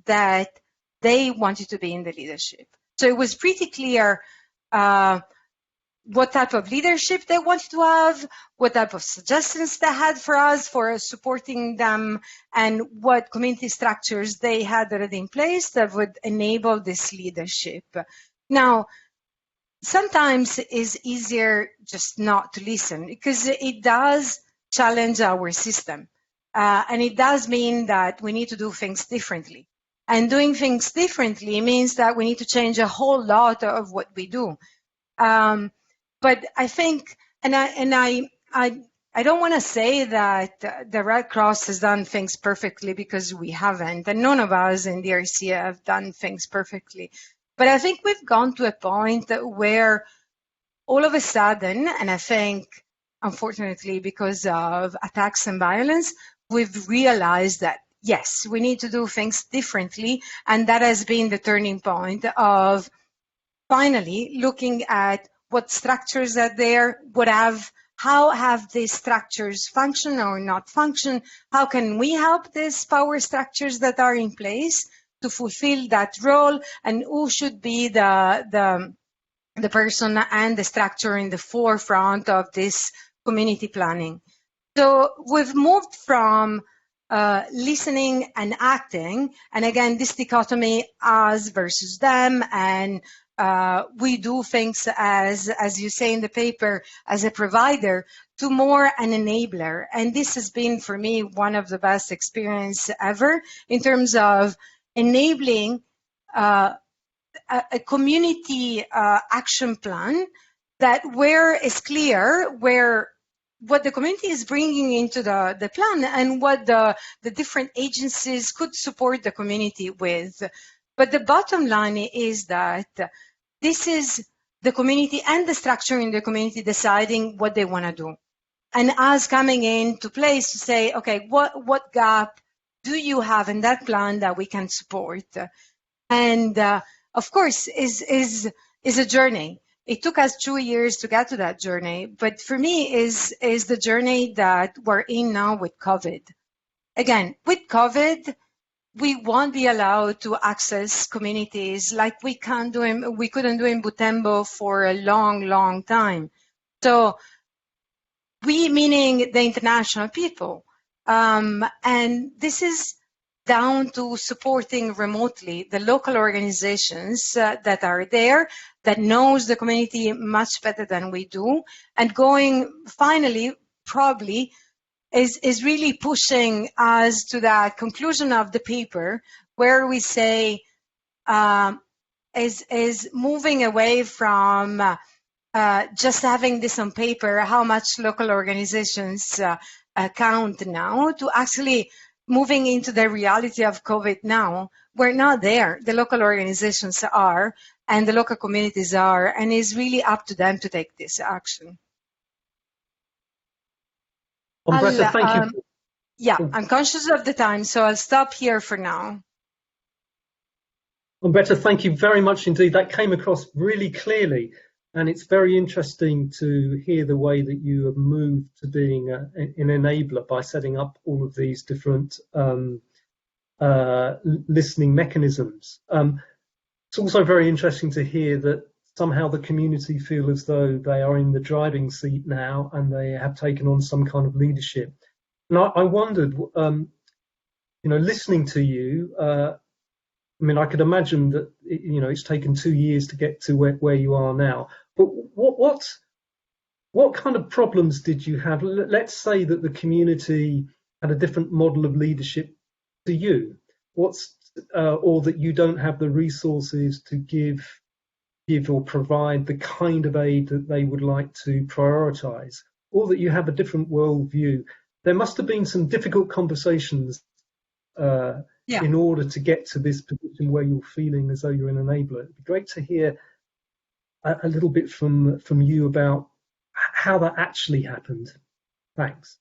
that they wanted to be in the leadership. So it was pretty clear what type of leadership they wanted to have, what type of suggestions they had for us for supporting them, and what community structures they had already in place that would enable this leadership. Now, sometimes it's easier just not to listen because it does challenge our system. And it does mean that we need to do things differently. And doing things differently means that we need to change a whole lot of what we do. But I think, and I don't want to say that the Red Cross has done things perfectly, because we haven't, and none of us in the RC have done things perfectly. But I think we've gone to a point where all of a sudden, and I think, unfortunately, because of attacks and violence, we've realized that, yes, we need to do things differently. And that has been the turning point of finally looking at what structures are there, how have these structures function or not function? How can we help these power structures that are in place to fulfill that role? And who should be the person and the structure in the forefront of this community planning? So we've moved from listening and acting, and again, this dichotomy, us versus them, and we do things as you say in the paper, as a provider, to more an enabler. And this has been, for me, one of the best experiences ever in terms of enabling a community action plan that where it's clear what the community is bringing into the plan and what the different agencies could support the community with. But the bottom line is that this is the community and the structure in the community deciding what they want to do. And us coming into place to say, okay, what gap do you have in that plan that we can support? And of course, is a journey. It took us 2 years to get to that journey, but for me is the journey that we're in now with COVID. Again, with COVID, we won't be allowed to access communities like we couldn't do in Butembo for a long, long time. So we, meaning the international people, and this is down to supporting remotely the local organizations that are there, that knows the community much better than we do, and going finally probably is really pushing us to that conclusion of the paper where we say is moving away from just having this on paper, how much local organizations count now, to actually moving into the reality of COVID now. We're not there. The local organizations are, and the local communities are, and it's really up to them to take this action. Umberto, thank you. Yeah, I'm conscious of the time, so I'll stop here for now. Umberto, thank you very much indeed. That came across really clearly, and it's very interesting to hear the way that you have moved to being an enabler by setting up all of these different listening mechanisms. It's also very interesting to hear that somehow the community feel as though they are in the driving seat now and they have taken on some kind of leadership. And I wondered, listening to you, I mean, I could imagine that, it's taken 2 years to get to where you are now. But what kind of problems did you have? Let's say that the community had a different model of leadership to you. What or that you don't have the resources to give or provide the kind of aid that they would like to prioritize, or that you have a different worldview. There must have been some difficult conversations in order to get to this position where you're feeling as though you're an enabler. It'd be great to hear a little bit from you about how that actually happened. Thanks.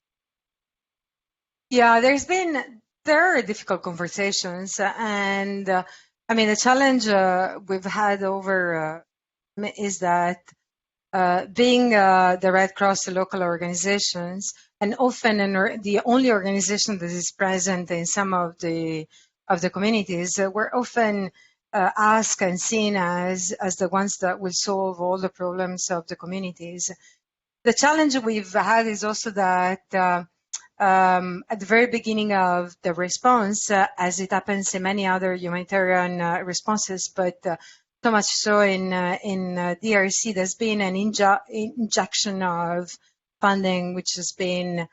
Yeah, there are difficult conversations, and I mean, the challenge we've had over is that being the Red Cross, the local organizations, and often the only organization that is present in some of the communities, we're often asked and seen as the ones that will solve all the problems of the communities. The challenge we've had is also that at the very beginning of the response, as it happens in many other humanitarian responses, but so much so in DRC, there's been an injection of funding which has been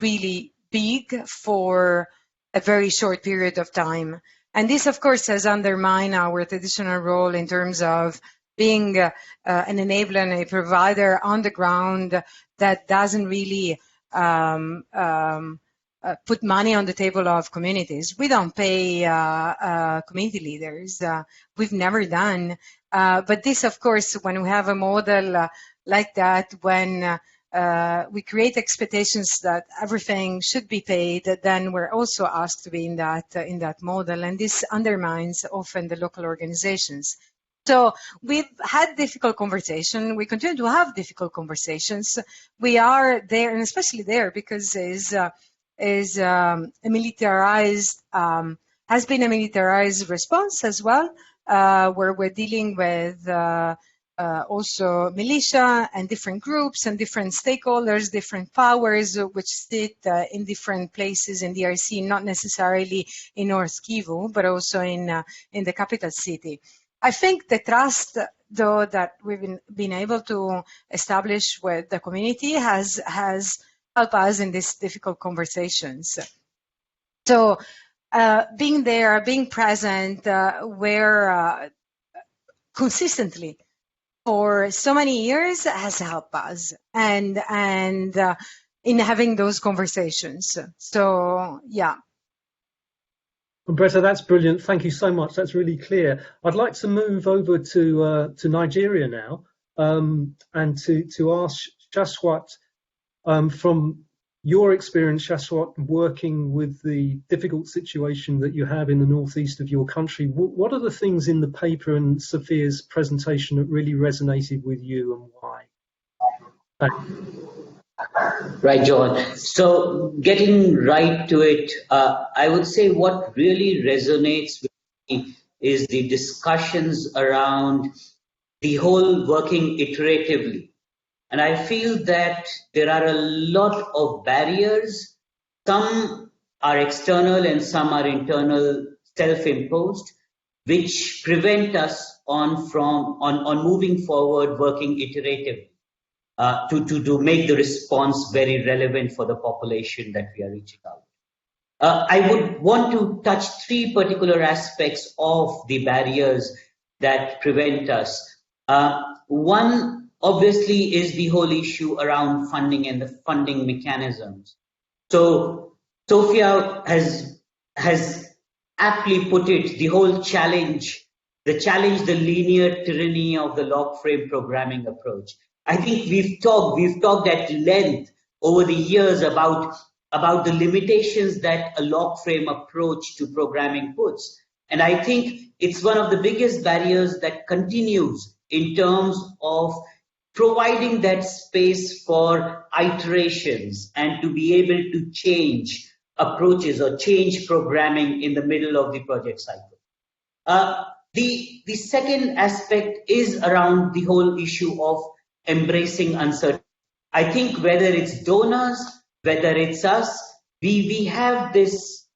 really big for a very short period of time. And this, of course, has undermined our traditional role in terms of being an enabler and a provider on the ground that doesn't really put money on the table of communities. We don't pay community leaders. We've never done. But this, of course, when we have a model like that, when we create expectations that everything should be paid, then we're also asked to be in that model, and this undermines often the local organizations. So we've had difficult conversations. We continue to have difficult conversations. We are there, and especially there, because is a militarized, has been a militarized response as well, where we're dealing with also militia and different groups and different stakeholders, different powers, which sit in different places in DRC, not necessarily in North Kivu, but also in the capital city. I think the trust, though, that we've been able to establish with the community has helped us in these difficult conversations. So being there, being present, where consistently for so many years has helped us, and in having those conversations. So yeah. Umberto, that's brilliant. Thank you so much. That's really clear. I'd like to move over to Nigeria now, and to ask Shashwat, from your experience, Shashwat, working with the difficult situation that you have in the northeast of your country, what are the things in the paper and Sophia's presentation that really resonated with you, and why? Thank you. Right, John. So getting right to it, I would say what really resonates with me is the discussions around the whole working iteratively. And I feel that there are a lot of barriers. Some are external and some are internal, self-imposed, which prevent us on moving forward, working iteratively. To make the response very relevant for the population that we are reaching out. I would want to touch three particular aspects of the barriers that prevent us. One, obviously, is the whole issue around funding and the funding mechanisms. So Sophia has aptly put it, the whole challenge, the linear tyranny of the log frame programming approach. I think we've talked at length over the years about the limitations that a log frame approach to programming puts. And I think it's one of the biggest barriers that continues in terms of providing that space for iterations and to be able to change approaches or change programming in the middle of the project cycle. The second aspect is around the whole issue of embracing uncertainty. I think whether it's donors, whether it's us, we have this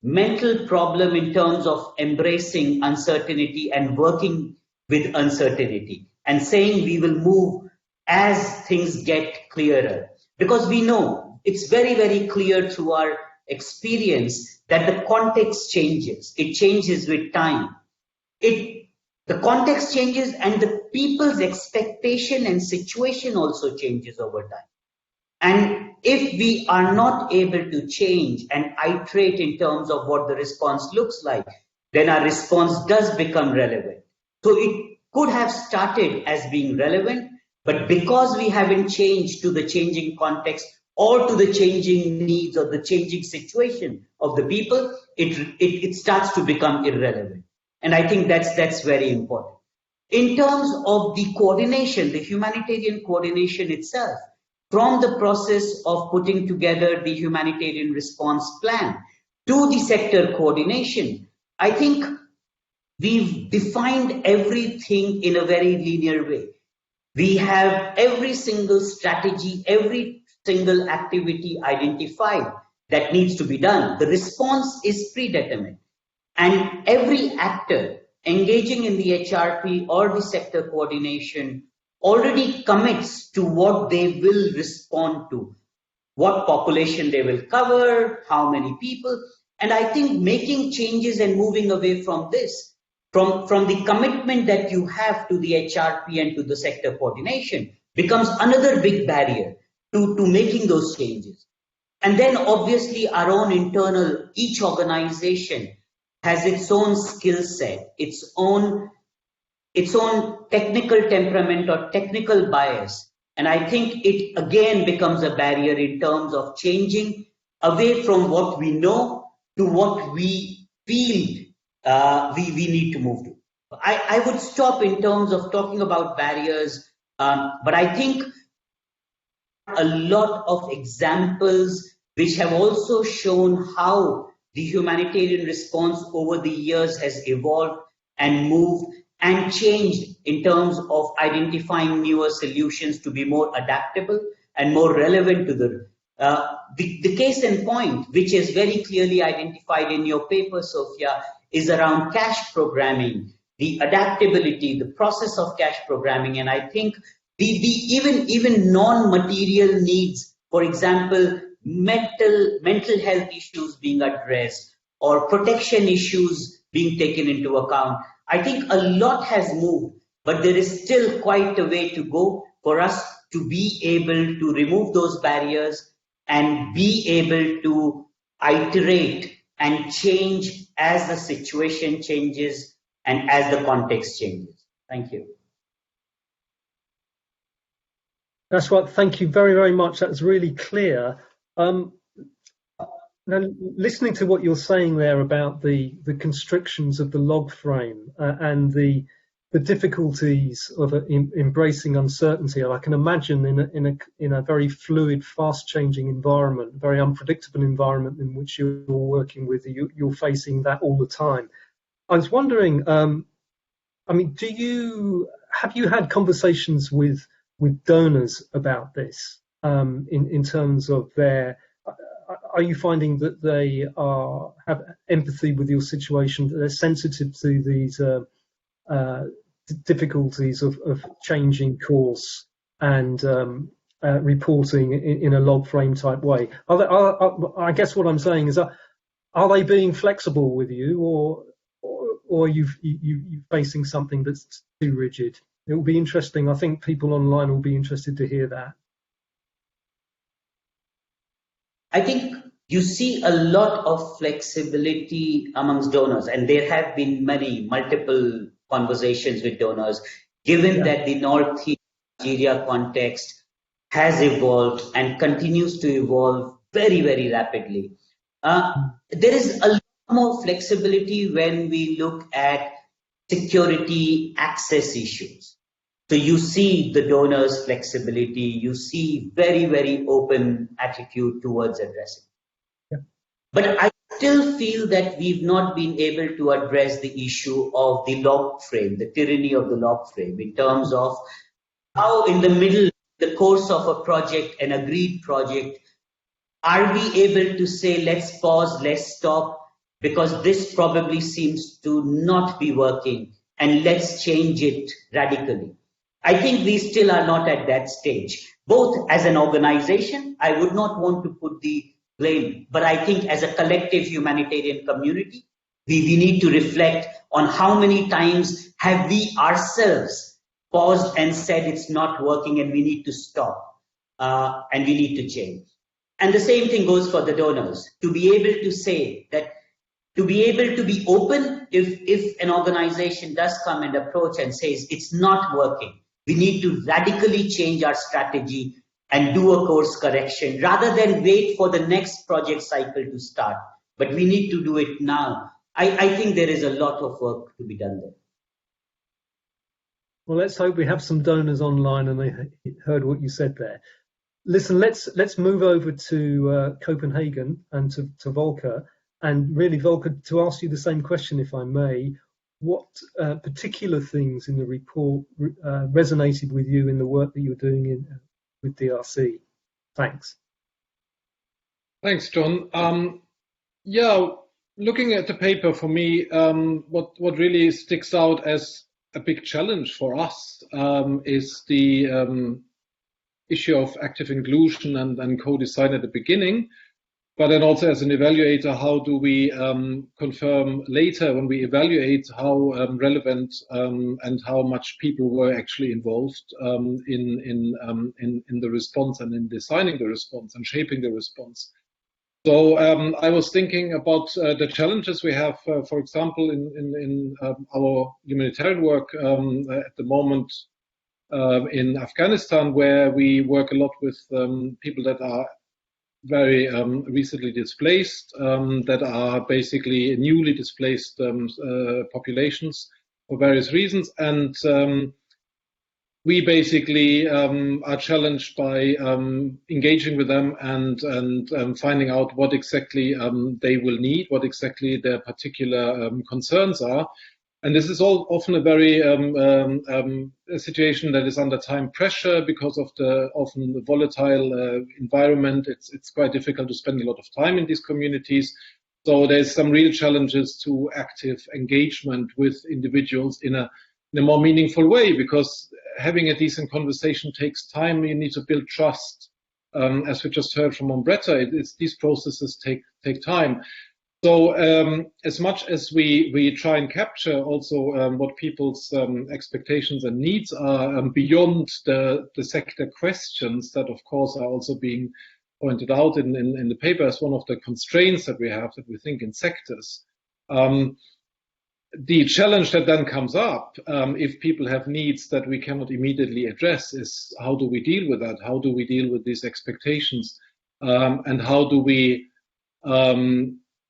mental problem in terms of embracing uncertainty and working with uncertainty and saying we will move as things get clearer. Because we know it's very, very clear through our experience that the context changes. It changes with time. The context changes and the people's expectation and situation also changes over time. And if we are not able to change and iterate in terms of what the response looks like, then our response does become relevant. So it could have started as being relevant, but because we haven't changed to the changing context or to the changing needs or the changing situation of the people, it starts to become irrelevant. And I think that's very important. In terms of the coordination, the humanitarian coordination itself, from the process of putting together the humanitarian response plan to the sector coordination, I think we've defined everything in a very linear way. We have every single strategy, every single activity identified that needs to be done. The response is predetermined. And every actor engaging in the HRP or the sector coordination already commits to what they will respond to, what population they will cover, how many people. And I think making changes and moving away from this, from the commitment that you have to the HRP and to the sector coordination, becomes another big barrier to making those changes. And then obviously our own internal, each organization has its own skill set, its own technical temperament or technical bias. And I think it again becomes a barrier in terms of changing away from what we know to what we feel we need to move to. I would stop in terms of talking about barriers, but I think a lot of examples which have also shown how the humanitarian response over the years has evolved and moved and changed in terms of identifying newer solutions to be more adaptable and more relevant to the case in point, which is very clearly identified in your paper, Sophia, is around cash programming, the adaptability, the process of cash programming. And I think even non-material needs, for example, mental health issues being addressed or protection issues being taken into account. I think a lot has moved, but there is still quite a way to go for us to be able to remove those barriers and be able to iterate and change as the situation changes and as the context changes. Thank you. That's right. Thank you very, very much. That's really clear. Now, listening to what you're saying there about the constrictions of the log frame and the difficulties of embracing uncertainty, I can imagine in a very fluid, fast-changing environment, very unpredictable environment in which you're working with, you're facing that all the time. I was wondering, I mean, have you had conversations with donors about this in terms of are you finding that they have empathy with your situation, that they're sensitive to these difficulties of changing course and reporting in a log frame type way? I guess what I'm saying is, are they being flexible with you, or are you facing something that's too rigid? It will be interesting. I think people online will be interested to hear that. I think you see a lot of flexibility amongst donors, and there have been multiple conversations with donors, given that the Northeast Nigeria context has evolved and continues to evolve very, very rapidly. There is a lot more flexibility when we look at security access issues. So you see the donors' flexibility, you see very, very open attitude towards addressing. Yeah. But I still feel that we've not been able to address the issue of the log frame, the tyranny of the log frame, in terms of how in the middle, the course of a project, an agreed project, are we able to say, let's pause, let's stop, because this probably seems to not be working, and let's change it radically. I think we still are not at that stage. Both as an organization, I would not want to put the blame. But I think as a collective humanitarian community, we need to reflect on how many times have we ourselves paused and said it's not working and we need to stop and we need to change. And the same thing goes for the donors, to be able to say that, to be able to be open if an organization does come and approach and says it's not working. We need to radically change our strategy and do a course correction rather than wait for the next project cycle to start. But we need to do it now. I think there is a lot of work to be done there. Well, let's hope we have some donors online and they heard what you said there. Listen, let's move over to Copenhagen and to Volker. And really, Volker, to ask you the same question, if I may, what particular things in the report resonated with you in the work that you're doing with DRC? Thanks. Thanks, John. Yeah, looking at the paper, for me, what really sticks out as a big challenge for us is the issue of active inclusion and co-design at the beginning. But then also as an evaluator, how do we confirm later when we evaluate how relevant and how much people were actually involved in the response and in designing the response and shaping the response. So I was thinking about the challenges we have, for example, in our humanitarian work at the moment in Afghanistan, where we work a lot with people that are very recently displaced, that are basically newly displaced populations for various reasons. And we basically are challenged by engaging with them and finding out what exactly they will need, what exactly their particular concerns are. And this is all often a very a situation that is under time pressure because of the often volatile environment. It's quite difficult to spend a lot of time in these communities. So there's some real challenges to active engagement with individuals in a more meaningful way, because having a decent conversation takes time. You need to build trust. As we just heard from Umbretta, these processes take time. So as much as we try and capture also what people's expectations and needs are beyond the sector questions that, of course, are also being pointed out in the paper as one of the constraints that we have, that we think in sectors. The challenge that then comes up, if people have needs that we cannot immediately address, is how do we deal with that? How do we deal with these expectations? And how do we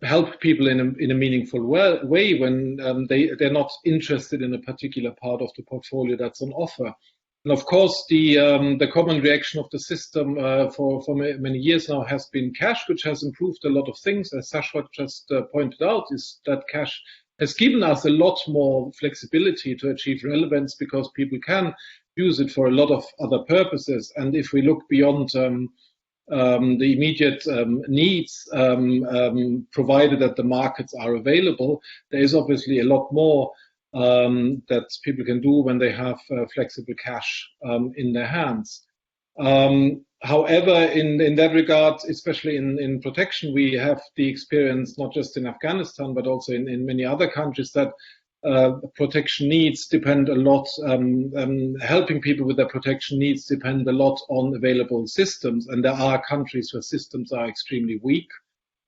help people in a meaningful way when they're not interested in a particular part of the portfolio that's on offer? And of course, the common reaction of the system for many years now has been cash, which has improved a lot of things. As Sashwat just pointed out, is that cash has given us a lot more flexibility to achieve relevance, because people can use it for a lot of other purposes. And if we look beyond the immediate needs, provided that the markets are available, there is obviously a lot more that people can do when they have flexible cash in their hands. However, in that regard, especially in protection, we have the experience, not just in Afghanistan, but also in many other countries, that protection needs depend a lot, helping people with their protection needs depend a lot on available systems. And there are countries where systems are extremely weak,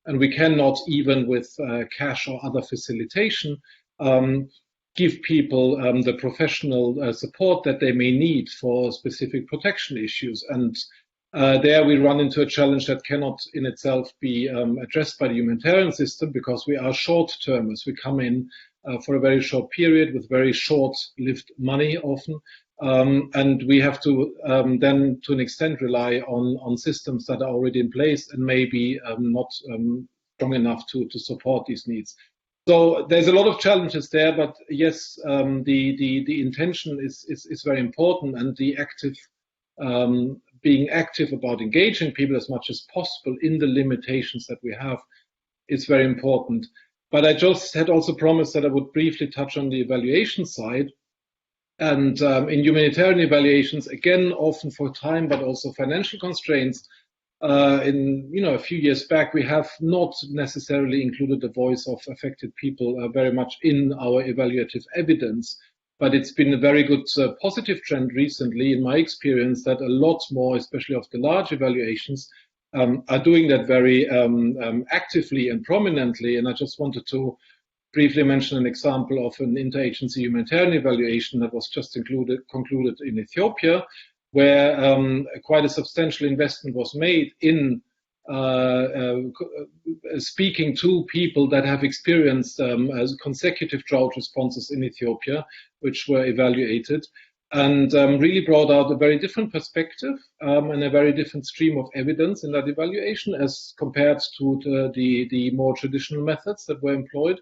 and we cannot, even with cash or other facilitation, give people the professional support that they may need for specific protection issues. And there we run into a challenge that cannot in itself be addressed by the humanitarian system, because we are short-termers. We come in for a very short period with very short-lived money often, and we have to then to an extent rely on systems that are already in place and maybe not strong enough to support these needs. So there's a lot of challenges there, but yes, the intention is very important, and the active being active about engaging people as much as possible in the limitations that we have is very important. But I just had also promised that I would briefly touch on the evaluation side. And in humanitarian evaluations, again, often for time, but also financial constraints, in a few years back, we have not necessarily included the voice of affected people very much in our evaluative evidence. But it's been a very good positive trend recently, in my experience, that a lot more, especially of the large evaluations, are doing that very actively and prominently. And I just wanted to briefly mention an example of an interagency humanitarian evaluation that was just concluded in Ethiopia, where quite a substantial investment was made in speaking to people that have experienced consecutive drought responses in Ethiopia, which were evaluated, and really brought out a very different perspective and a very different stream of evidence in that evaluation as compared to the more traditional methods that were employed.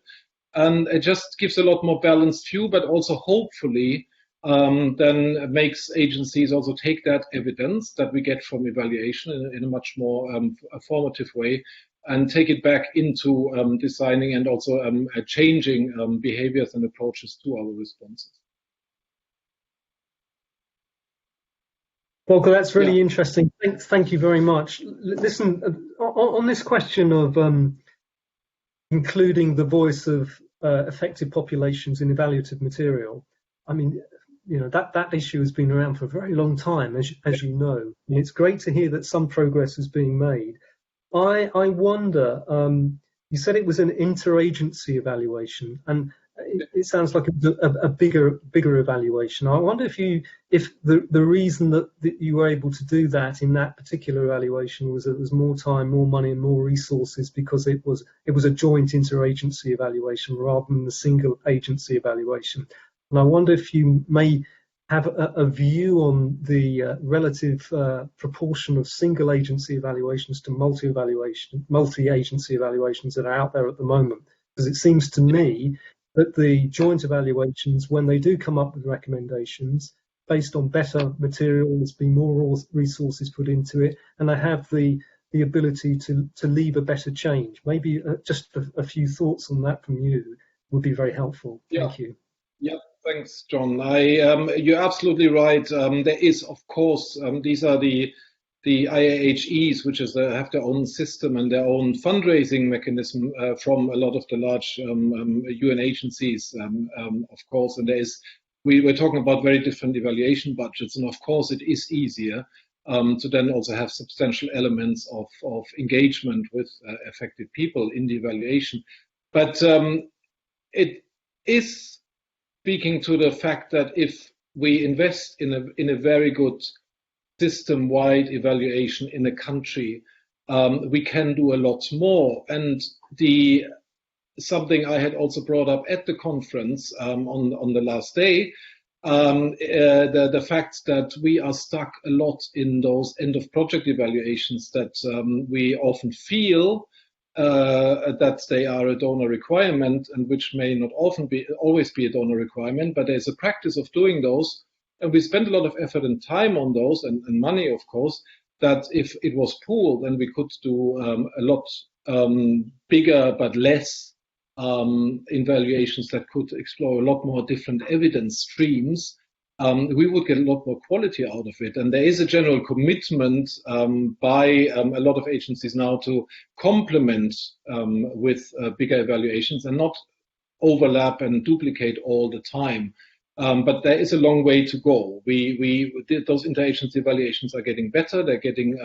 And it just gives a lot more balanced view, but also hopefully then makes agencies also take that evidence that we get from evaluation in a much more formative way and take it back into designing and also changing behaviors and approaches to our responses. Volker, that's really interesting. Thank you very much. Listen, on this question of including the voice of affected populations in evaluative material, I mean, that issue has been around for a very long time, as you know. And it's great to hear that some progress is being made. I wonder, you said it was an interagency evaluation, and it sounds like a bigger evaluation. I wonder if the reason that you were able to do that in that particular evaluation was that there was more time, more money, and more resources because it was a joint interagency evaluation rather than the single agency evaluation. And I wonder if you may have a view on the relative proportion of single agency evaluations to multi-agency evaluations that are out there at the moment. Because it seems to me that the joint evaluations, when they do come up with recommendations based on better material, there's been more resources put into it, and they have the ability to leave a better change. Maybe just a few thoughts on that from you would be very helpful. Thank you. Yeah. Thanks, John. You're absolutely right. There is, of course, these are the IAHEs, which have their own system and their own fundraising mechanism from a lot of the large UN agencies, of course. And we're talking about very different evaluation budgets, and of course, it is easier to then also have substantial elements of engagement with affected people in the evaluation. But it is speaking to the fact that if we invest in a very good system-wide evaluation in a country, we can do a lot more. And something I had also brought up at the conference on the last day, the fact that we are stuck a lot in those end-of-project evaluations that we often feel that they are a donor requirement, and which may not always be a donor requirement, but there's a practice of doing those, and we spend a lot of effort and time on those, and money, of course, that if it was pooled, then we could do a lot bigger but less evaluations that could explore a lot more different evidence streams. We would get a lot more quality out of it. And there is a general commitment by a lot of agencies now to complement with bigger evaluations and not overlap and duplicate all the time. But there is a long way to go. Those interagency evaluations are getting better. They're getting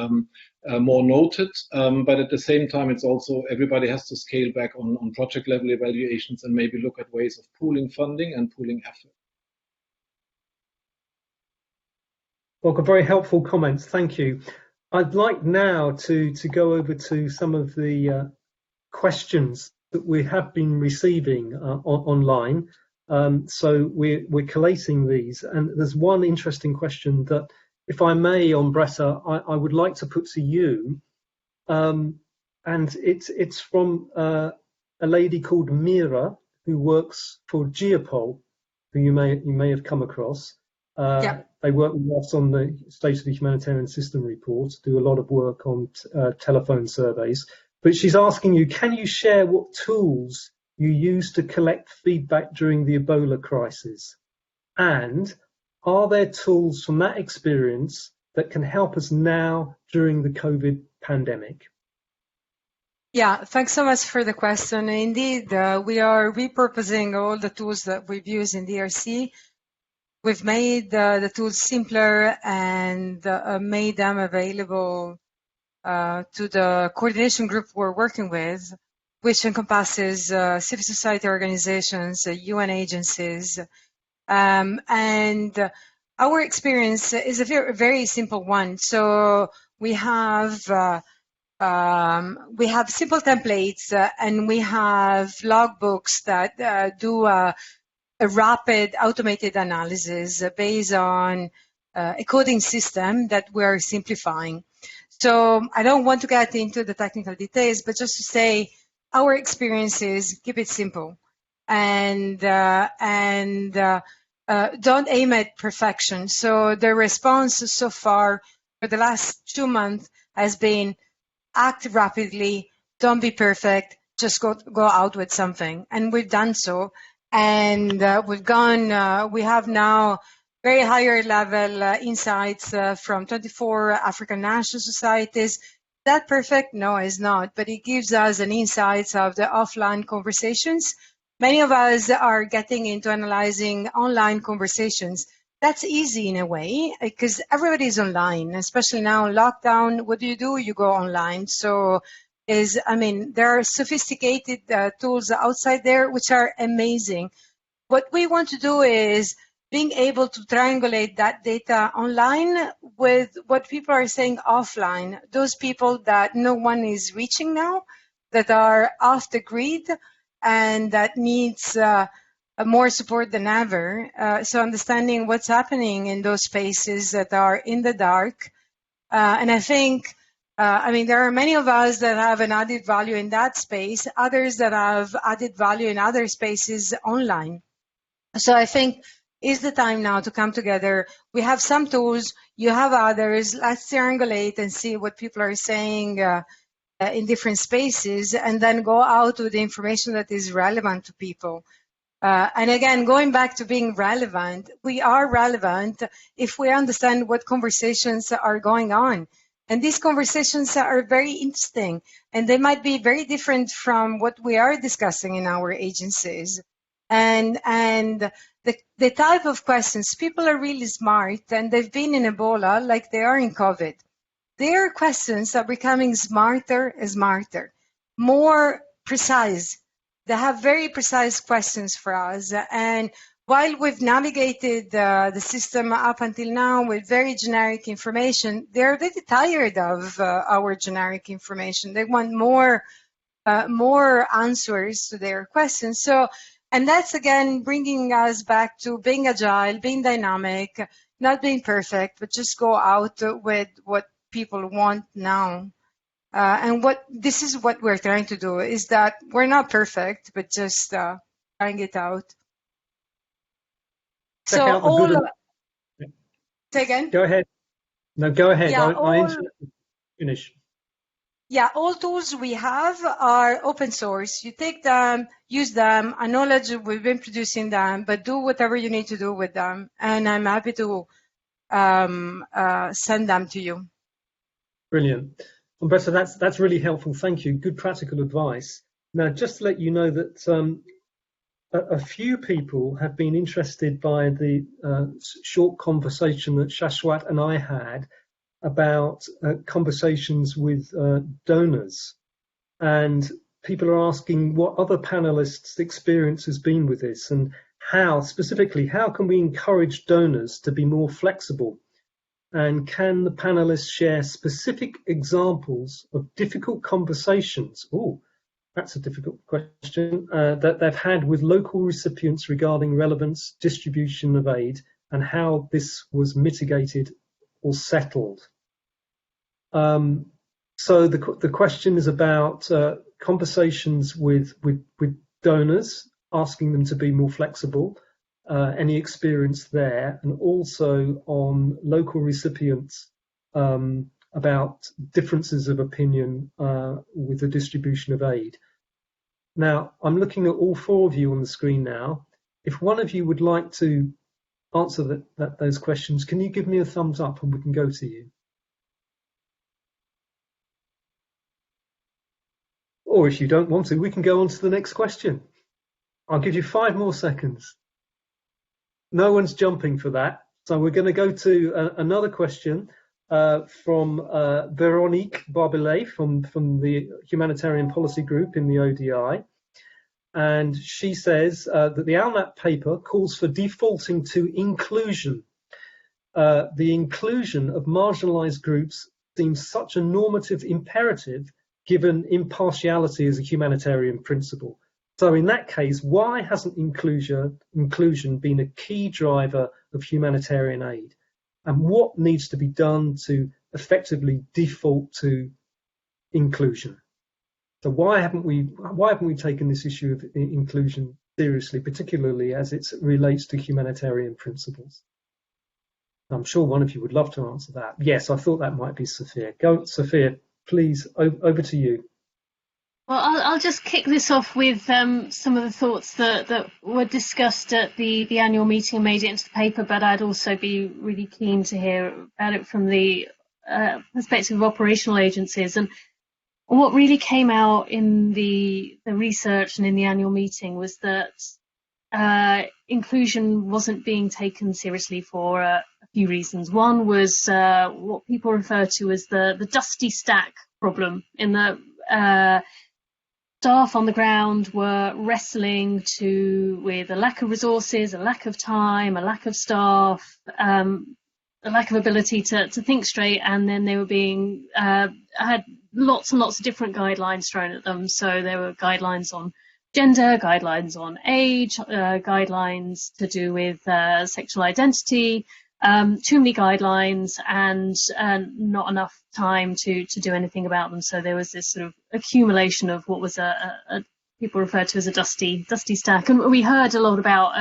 more noted. But at the same time, it's also everybody has to scale back on project level evaluations and maybe look at ways of pooling funding and pooling effort. Well, very helpful comments. Thank you. I'd like now to go over to some of the questions that we have been receiving online. So we're collating these, and there's one interesting question that, if I may, Ombretta, I would like to put to you, and it's from a lady called Mira, who works for Geopol, who you may have come across. Yeah. They work with us on the State of the Humanitarian System report, do a lot of work on telephone surveys. But she's asking you, can you share what tools you used to collect feedback during the Ebola crisis? And are there tools from that experience that can help us now during the COVID pandemic? Yeah, thanks so much for the question. Indeed, we are repurposing all the tools that we've used in DRC. We've made the tools simpler and made them available to the coordination group we're working with, which encompasses civil society organizations, UN agencies, and our experience is a very, very simple one. So we have simple templates and we have logbooks that do a rapid automated analysis based on a coding system that we're simplifying. So I don't want to get into the technical details, but just to say our experience is keep it simple and don't aim at perfection. So the response so far for the last 2 months has been act rapidly, don't be perfect, just go out with something. And we've done so. And we have now very higher level insights from 24 African national societies. Is that perfect? No, it's not. But it gives us an insight of the offline conversations. Many of us are getting into analyzing online conversations. That's easy in a way because everybody's online, especially now lockdown. What do? You go online. So there are sophisticated tools outside there which are amazing. What we want to do is being able to triangulate that data online with what people are saying offline, those people that no one is reaching now, that are off the grid and that needs more support than ever. So understanding what's happening in those spaces that are in the dark. And I think there are many of us that have an added value in that space, others that have added value in other spaces online. So I think it's the time now to come together. We have some tools, you have others. Let's triangulate and see what people are saying in different spaces, and then go out with the information that is relevant to people. And again, going back to being relevant, we are relevant if we understand what conversations are going on. And these conversations are very interesting, and they might be very different from what we are discussing in our agencies. And the type of questions, people are really smart, and they've been in Ebola like they are in COVID. Their questions are becoming smarter and smarter, more precise. They have very precise questions for us. And while we've navigated the system up until now with very generic information, they're really tired of our generic information. They want more answers to their questions. So, and that's again bringing us back to being agile, being dynamic, not being perfect, but just go out with what people want now. And this is what we're trying to do, is that we're not perfect, but just trying it out. Check out say again? Go ahead. No, go ahead. Yeah, Finish. Yeah, all tools we have are open source. You take them, use them, acknowledge we've been producing them, but do whatever you need to do with them. And I'm happy to send them to you. Brilliant. Umberto, that's really helpful. Thank you. Good practical advice. Now, just to let you know that a few people have been interested by the short conversation that Shashwat and I had about conversations with donors. And people are asking what other panelists' experience has been with this, and how can we encourage donors to be more flexible? And can the panelists share specific examples of difficult conversations? Oh, that's a difficult question, that they've had with local recipients regarding relevance, distribution of aid, and how this was mitigated or settled. So the question is about conversations with donors, asking them to be more flexible, any experience there, and also on local recipients about differences of opinion with the distribution of aid. Now, I'm looking at all four of you on the screen now. If one of you would like to answer those questions, can you give me a thumbs up and we can go to you? Or if you don't want to, we can go on to the next question. I'll give you 5 more seconds. No one's jumping for that. So we're going to go to another question from Veronique Barbelet from the Humanitarian Policy Group in the ODI. And she says that the ALNAP paper calls for defaulting to inclusion. The inclusion of marginalized groups seems such a normative imperative given impartiality as a humanitarian principle. So in that case, why hasn't inclusion been a key driver of humanitarian aid? And what needs to be done to effectively default to inclusion? So why haven't we taken this issue of inclusion seriously, particularly as it relates to humanitarian principles? I'm sure one of you would love to answer that. Yes, I thought that might be Sophia. Go, Sophia, please, over to you. Well, I'll just kick this off with some of the thoughts that were discussed at the annual meeting and made it into the paper, but I'd also be really keen to hear about it from the perspective of operational agencies. And what really came out in the research and in the annual meeting was that inclusion wasn't being taken seriously for a few reasons. One was what people refer to as the dusty stack problem, in the staff on the ground were wrestling with a lack of resources, a lack of time, a lack of staff, a lack of ability to think straight, and then they were being had lots and lots of different guidelines thrown at them. So there were guidelines on gender, guidelines on age, guidelines to do with sexual identity, too many guidelines and not enough time to do anything about them. So there was this sort of accumulation of what was people referred to as a dusty stack. And we heard a lot about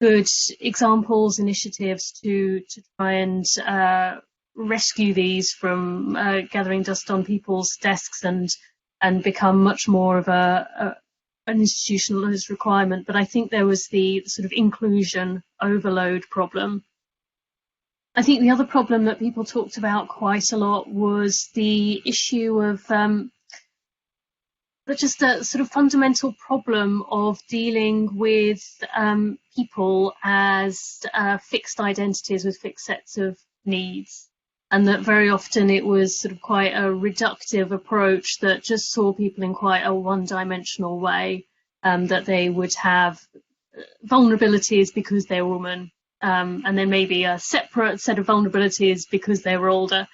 good examples, initiatives to try and rescue these from gathering dust on people's desks and become much more of an institutionalized requirement. But I think there was the sort of inclusion overload problem. I think the other problem that people talked about quite a lot was the issue of just a sort of fundamental problem of dealing with people as fixed identities with fixed sets of needs. And that very often it was sort of quite a reductive approach that just saw people in quite a one-dimensional way, that they would have vulnerabilities because they're women, and then maybe a separate set of vulnerabilities because they were older,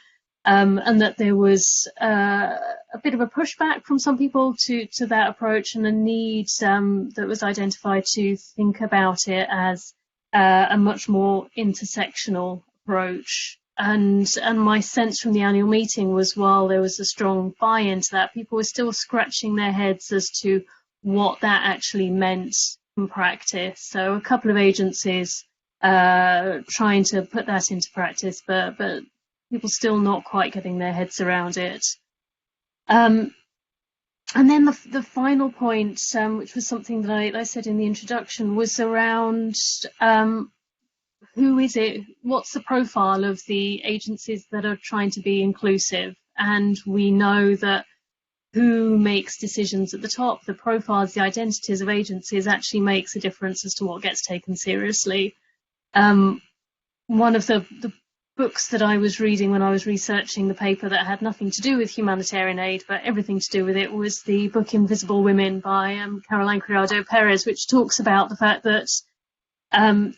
and that there was a bit of a pushback from some people to that approach, and a need that was identified to think about it as a much more intersectional approach. And my sense from the annual meeting was, while there was a strong buy-in to that, people were still scratching their heads as to what that actually meant in practice. So a couple of agencies trying to put that into practice, but people still not quite getting their heads around it. And then the final point, which was something that I said in the introduction, was around who is it? What's the profile of the agencies that are trying to be inclusive? And we know that who makes decisions at the top, the profiles, the identities of agencies actually makes a difference as to what gets taken seriously. One of the books that I was reading when I was researching the paper that had nothing to do with humanitarian aid, but everything to do with it, was the book Invisible Women by Caroline Criado Perez, which talks about the fact that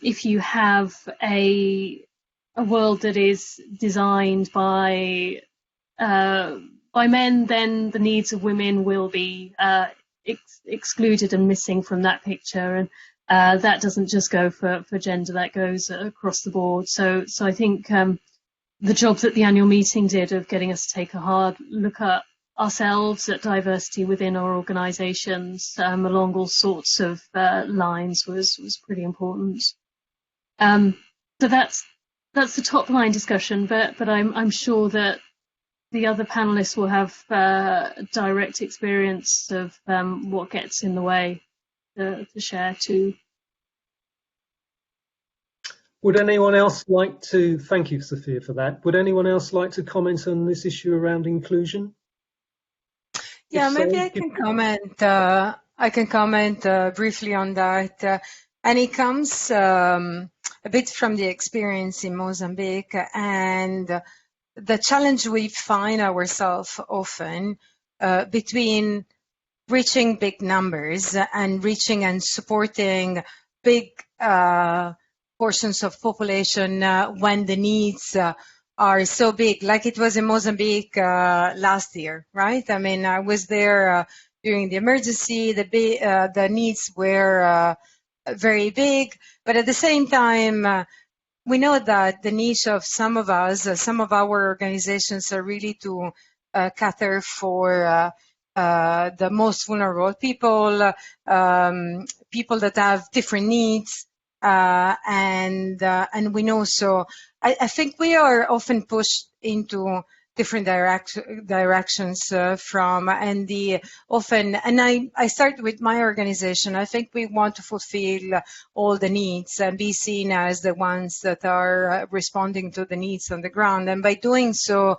if you have a world that is designed by men, then the needs of women will be excluded and missing from that picture. And that doesn't just go for gender, that goes across the board. So I think the job that the annual meeting did of getting us to take a hard look at ourselves, at diversity within our organisations along all sorts of lines was pretty important. So that's the top line discussion, but I'm sure that the other panelists will have direct experience of what gets in the way to share too. Would anyone else like to, thank you, Sophia, for that. Would anyone else like to comment on this issue around inclusion? Yeah, So, maybe I can comment. I can comment briefly on that, and it comes a bit from the experience in Mozambique and the challenge we find ourselves often between reaching big numbers and reaching and supporting big portions of population when the needs are so big, like it was in Mozambique last year, right? I mean, I was there during the emergency. The needs were very big, but at the same time, we know that the niche of some of us, some of our organizations are really to cater for the most vulnerable people, people that have different needs, and we know. So I think we are often pushed into different directions from, and I start with my organization. I think we want to fulfill all the needs and be seen as the ones that are responding to the needs on the ground, and by doing so,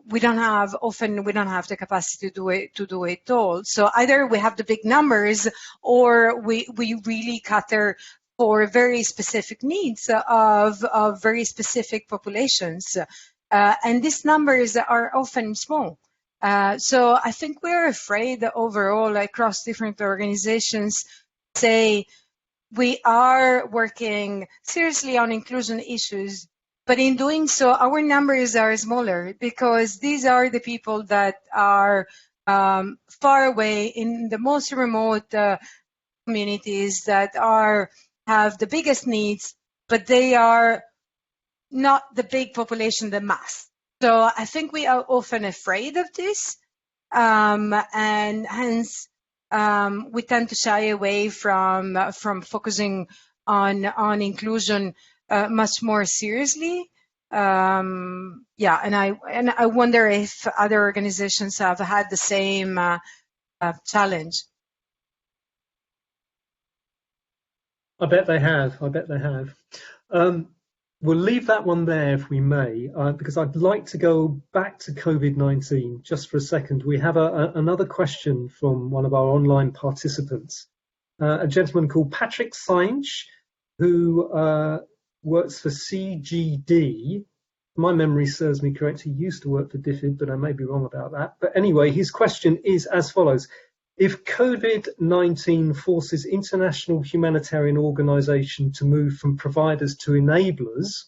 we don't have the capacity to do it all. So either we have the big numbers, or we really cater for very specific needs of very specific populations, and these numbers are often small. So I think we're afraid that overall across different organizations, say we are working seriously on inclusion issues, but in doing so, our numbers are smaller because these are the people that are far away in the most remote communities that have the biggest needs, but they are not the big population, the mass. So I think we are often afraid of this, and hence we tend to shy away from focusing on inclusion much more seriously. Yeah, and I wonder if other organizations have had the same challenge. I bet they have. We'll leave that one there if we may, because I'd like to go back to COVID-19 just for a second. We have another question from one of our online participants, a gentleman called Patrick Sainch, who works for CGD. My memory serves me correct. He used to work for DFID, but I may be wrong about that. But anyway, his question is as follows. If COVID-19 forces international humanitarian organization to move from providers to enablers,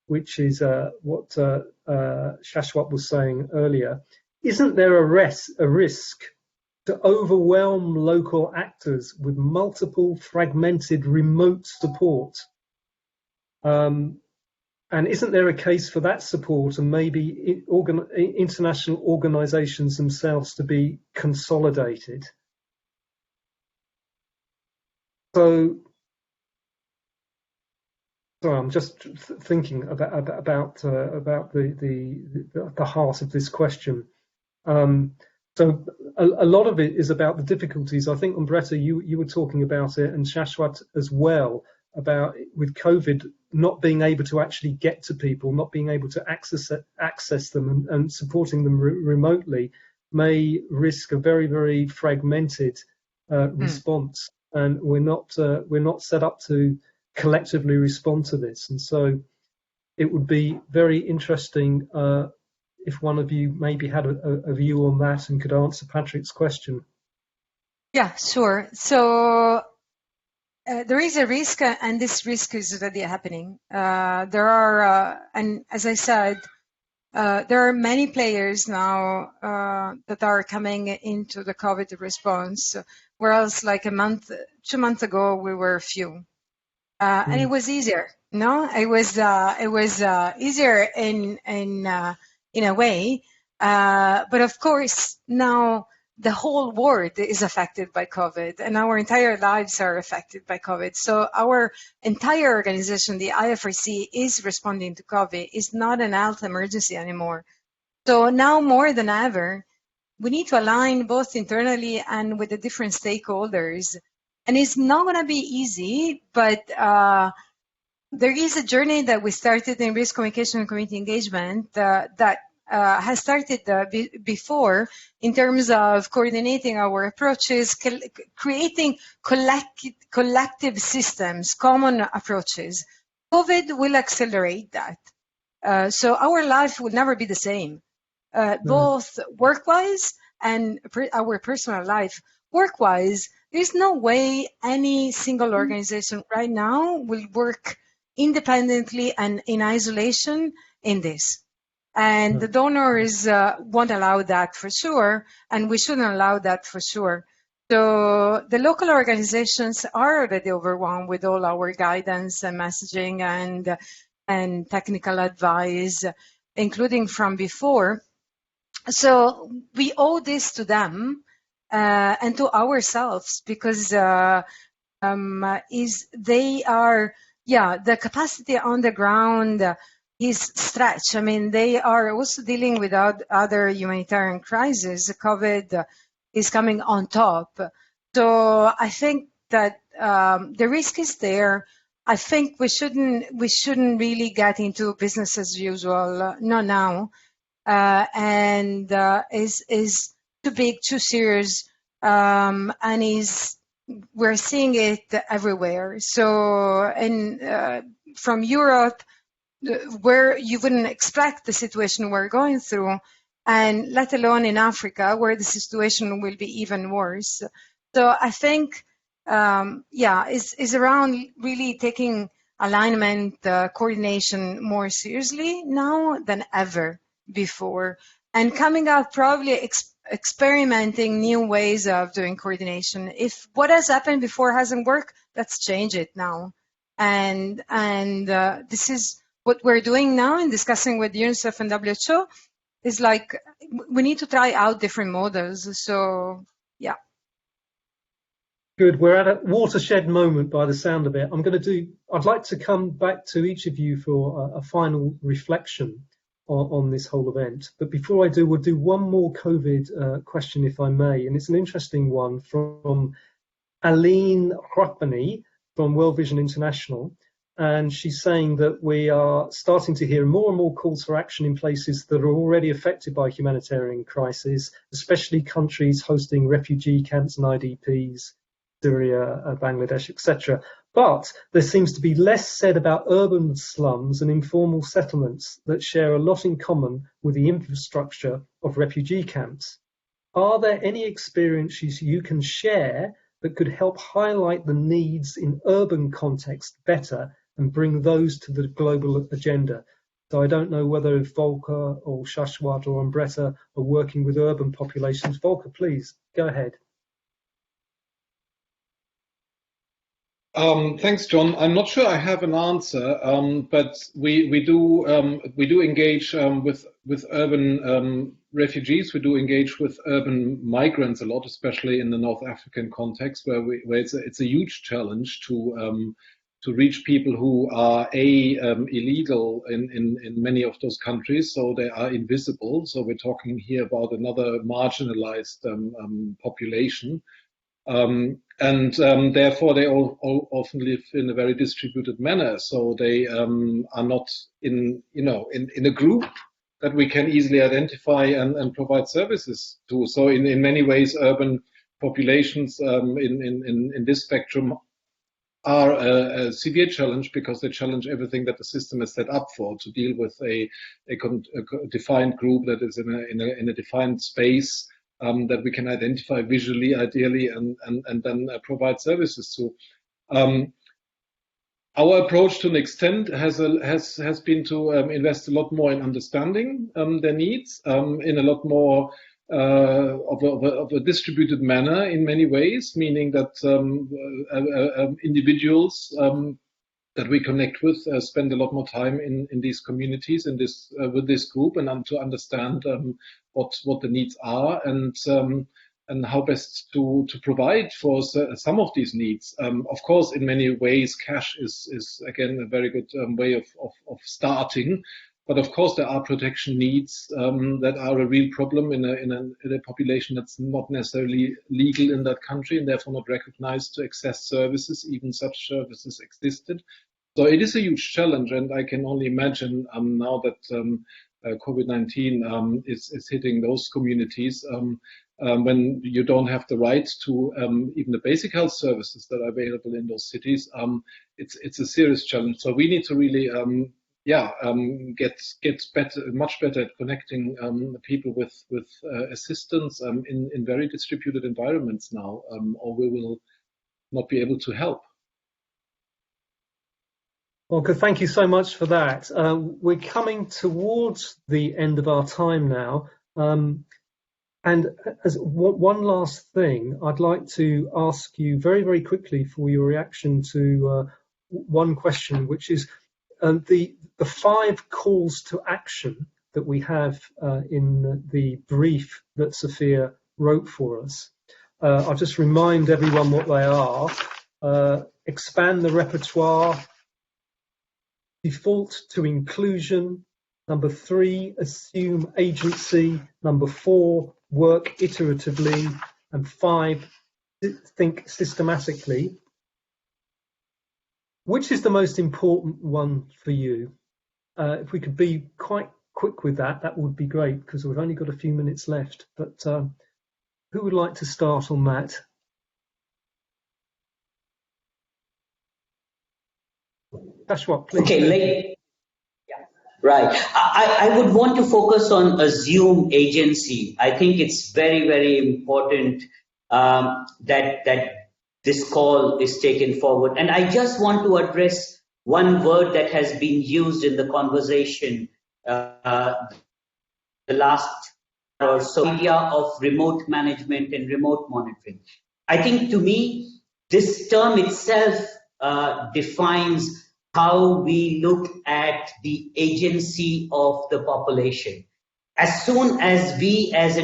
which is what Shashwat was saying earlier, isn't there a risk to overwhelm local actors with multiple fragmented remote support? And isn't there a case for that support and maybe international organizations themselves to be consolidated? So, sorry, I'm just thinking about the heart of this question. So a lot of it is about the difficulties. I think, Umbretta, you were talking about it, and Shashwat as well, about with COVID not being able to actually get to people, not being able to access them, and supporting them remotely may risk a very, very fragmented response, and we're not set up to collectively respond to this. And so it would be very interesting if one of you maybe had a view on that and could answer Patrick's question. Yeah, sure. So there is a risk, and this risk is already happening. There are, and as I said, there are many players now that are coming into the COVID response, whereas like 2 months ago, we were few. And it was easier, no? It was easier in a way. But of course, now the whole world is affected by COVID, and our entire lives are affected by COVID. So our entire organization, the IFRC, is responding to COVID. It's not an health emergency anymore. So now more than ever, we need to align both internally and with the different stakeholders. And it's not going to be easy, but there is a journey that we started in risk communication and community engagement that has started before in terms of coordinating our approaches, creating collective systems, common approaches. COVID will accelerate that. So our life will never be the same, both work-wise and our personal life. Work-wise, there's no way any single organization right now will work independently and in isolation in this. And the donors won't allow that for sure, and we shouldn't allow that for sure. So the local organizations are already overwhelmed with all our guidance and messaging and technical advice, including from before. So we owe this to them and to ourselves, because they are, the capacity on the ground is stretched. I mean, they are also dealing with other humanitarian crises. COVID is coming on top. So I think that the risk is there. I think we shouldn't really get into business as usual, not now. And is too big, too serious, and we're seeing it everywhere. So, and from Europe, where you wouldn't expect the situation we're going through, and let alone in Africa, where the situation will be even worse. So I think, is around really taking alignment, coordination more seriously now than ever before, and coming up probably experimenting new ways of doing coordination. If what has happened before hasn't worked, let's change it now. And this is what we're doing now in discussing with UNICEF and WHO, is like, we need to try out different models. So, yeah. Good. We're at a watershed moment by the sound of it. I'd like to come back to each of you for a final reflection on this whole event. But before I do, we'll do one more COVID question, if I may. And it's an interesting one from Aline Hrapany from World Vision International. And she's saying that we are starting to hear more and more calls for action in places that are already affected by humanitarian crises, especially countries hosting refugee camps and IDPs, Syria, Bangladesh, etc. But there seems to be less said about urban slums and informal settlements that share a lot in common with the infrastructure of refugee camps. Are there any experiences you can share that could help highlight the needs in urban context better and bring those to the global agenda? So I don't know whether Volker or Shashwat or Umbretta are working with urban populations. Volker, please, go ahead. Thanks, John. I'm not sure I have an answer, but we do engage with urban refugees. We do engage with urban migrants a lot, especially in the North African context, where it's a huge challenge to reach people who are illegal in many of those countries, so they are invisible. So we're talking here about another marginalized population. Therefore they all often live in a very distributed manner. So they are not in a group that we can easily identify and provide services to. So in many ways, urban populations in this spectrum are a severe challenge, because they challenge everything that the system is set up for, to deal with a defined group that is in a defined space that we can identify visually, ideally, and then provide services to. Our approach, to an extent, has been to invest a lot more in understanding their needs in a lot more of a distributed manner in many ways, meaning that individuals that we connect with spend a lot more time in these communities, with this group, and to understand what the needs are and how best to provide for some of these needs. Of course, in many ways, cash is again a very good way of starting. But of course, there are protection needs that are a real problem in a population that's not necessarily legal in that country and therefore not recognized to access services, even such services existed. So it is a huge challenge, and I can only imagine now that COVID-19 is hitting those communities. When you don't have the right to even the basic health services that are available in those cities, it's a serious challenge. So we need to really get much better at connecting people with assistance in very distributed environments now, or we will not be able to help. Well, thank you so much for that. We're coming towards the end of our time now. And as one last thing, I'd like to ask you very, very quickly for your reaction to one question, which is the 5 calls to action that we have in the brief that Sophia wrote for us. I'll just remind everyone what they are. Expand the repertoire, default to inclusion, number 3, assume agency, number 4, work iteratively, and 5, think systematically. Which is the most important one for you? If we could be quite quick with that, that would be great, because we've only got a few minutes left. But who would like to start on that? Ashwat, please. Okay, right. I would want to focus on assume agency. I think it's very, very important that this call is taken forward. And I just want to address one word that has been used in the conversation the last or so, idea of remote management and remote monitoring. I think, to me, this term itself defines how we look at the agency of the population. As soon as we as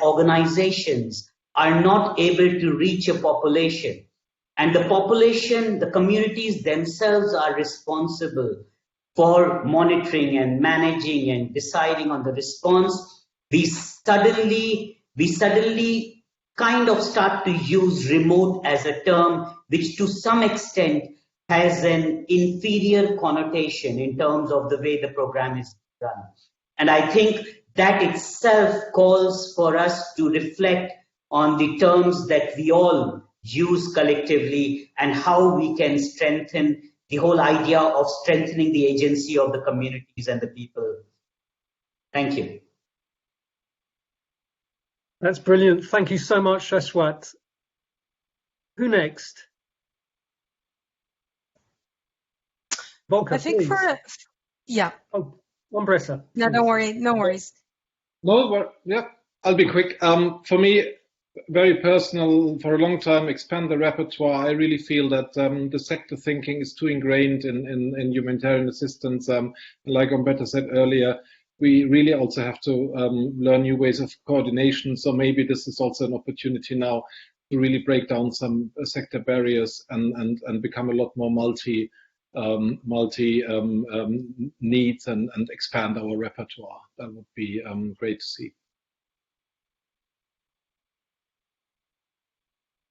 organizations are not able to reach a population, and the population, the communities themselves are responsible for monitoring and managing and deciding on the response, we suddenly kind of start to use remote as a term which to some extent has an inferior connotation in terms of the way the program is run. And I think that itself calls for us to reflect on the terms that we all use collectively and how we can strengthen the whole idea of strengthening the agency of the communities and the people. Thank you. That's brilliant. Thank you so much, Ashwat. Who next? Volker, I think please. Yeah. Oh, Wambressa. No, don't worry. No worries. No, yeah, I'll be quick. For me, very personal, for a long time, expand the repertoire. I really feel that the sector thinking is too ingrained in humanitarian assistance. Like Umberto said earlier, we really also have to learn new ways of coordination. So maybe this is also an opportunity now to really break down some sector barriers and become a lot more multi needs and expand our repertoire. That would be great to see.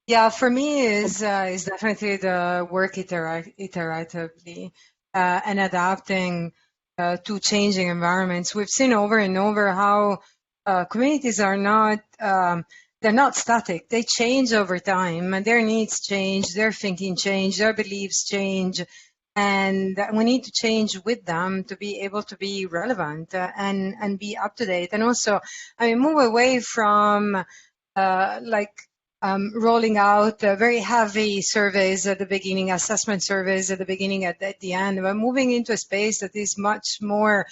Yeah, for me is definitely the work iteratively and adapting to changing environments. We've seen over and over how communities are not they're not static. They change over time, and their needs change, their thinking change, their beliefs change, and we need to change with them to be able to be relevant and be up to date. And also, I mean, move away from rolling out very heavy surveys at the beginning, assessment surveys at the beginning, at the end. We're moving into a space that is much more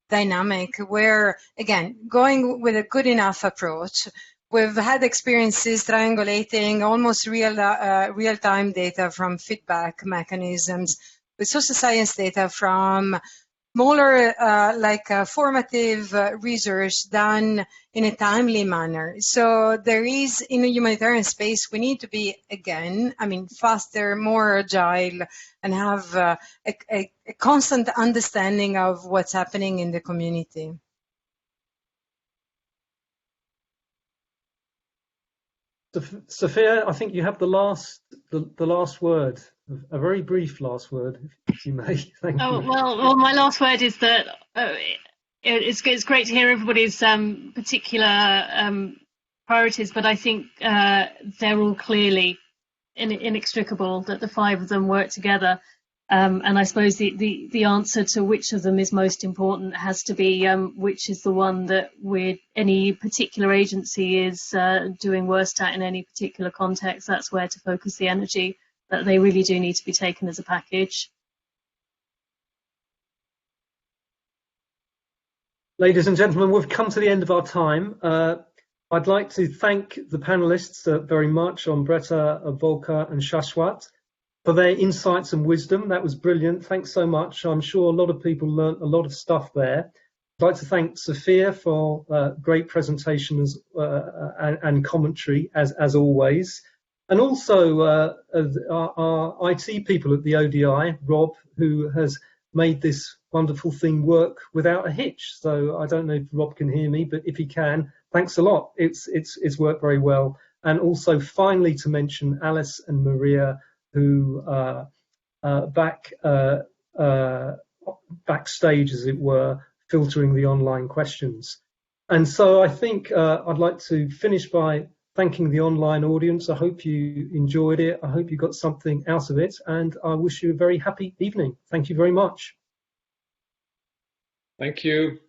dynamic, where, again, going with a good enough approach. We've had experiences triangulating almost real-time data from feedback mechanisms with social science data from smaller, formative research done in a timely manner. So there is, in a humanitarian space, we need to be, again, faster, more agile, and have a constant understanding of what's happening in the community. Sophia, I think you have the last word, a very brief last word, if you may. Thank you. Well, my last word is that it's great to hear everybody's particular priorities, but I think they're all clearly inextricable, that the five of them work together. And I suppose the answer to which of them is most important has to be which is the one that any particular agency is doing worst at in any particular context. That's where to focus the energy, that they really do need to be taken as a package. Ladies and gentlemen, we've come to the end of our time. I'd like to thank the panelists very much, Ambreta, Volker and Shashwat, for their insights and wisdom. That was brilliant. Thanks so much. I'm sure a lot of people learnt a lot of stuff there. I'd like to thank Sophia for great presentations and commentary, as always. And also our IT people at the ODI, Rob, who has made this wonderful thing work without a hitch. So I don't know if Rob can hear me, but if he can, thanks a lot. It's worked very well. And also finally to mention Alice and Maria, who backstage, as it were, filtering the online questions. And so I think I'd like to finish by thanking the online audience. I hope you enjoyed it. I hope you got something out of it, and I wish you a very happy evening. Thank you very much. Thank you.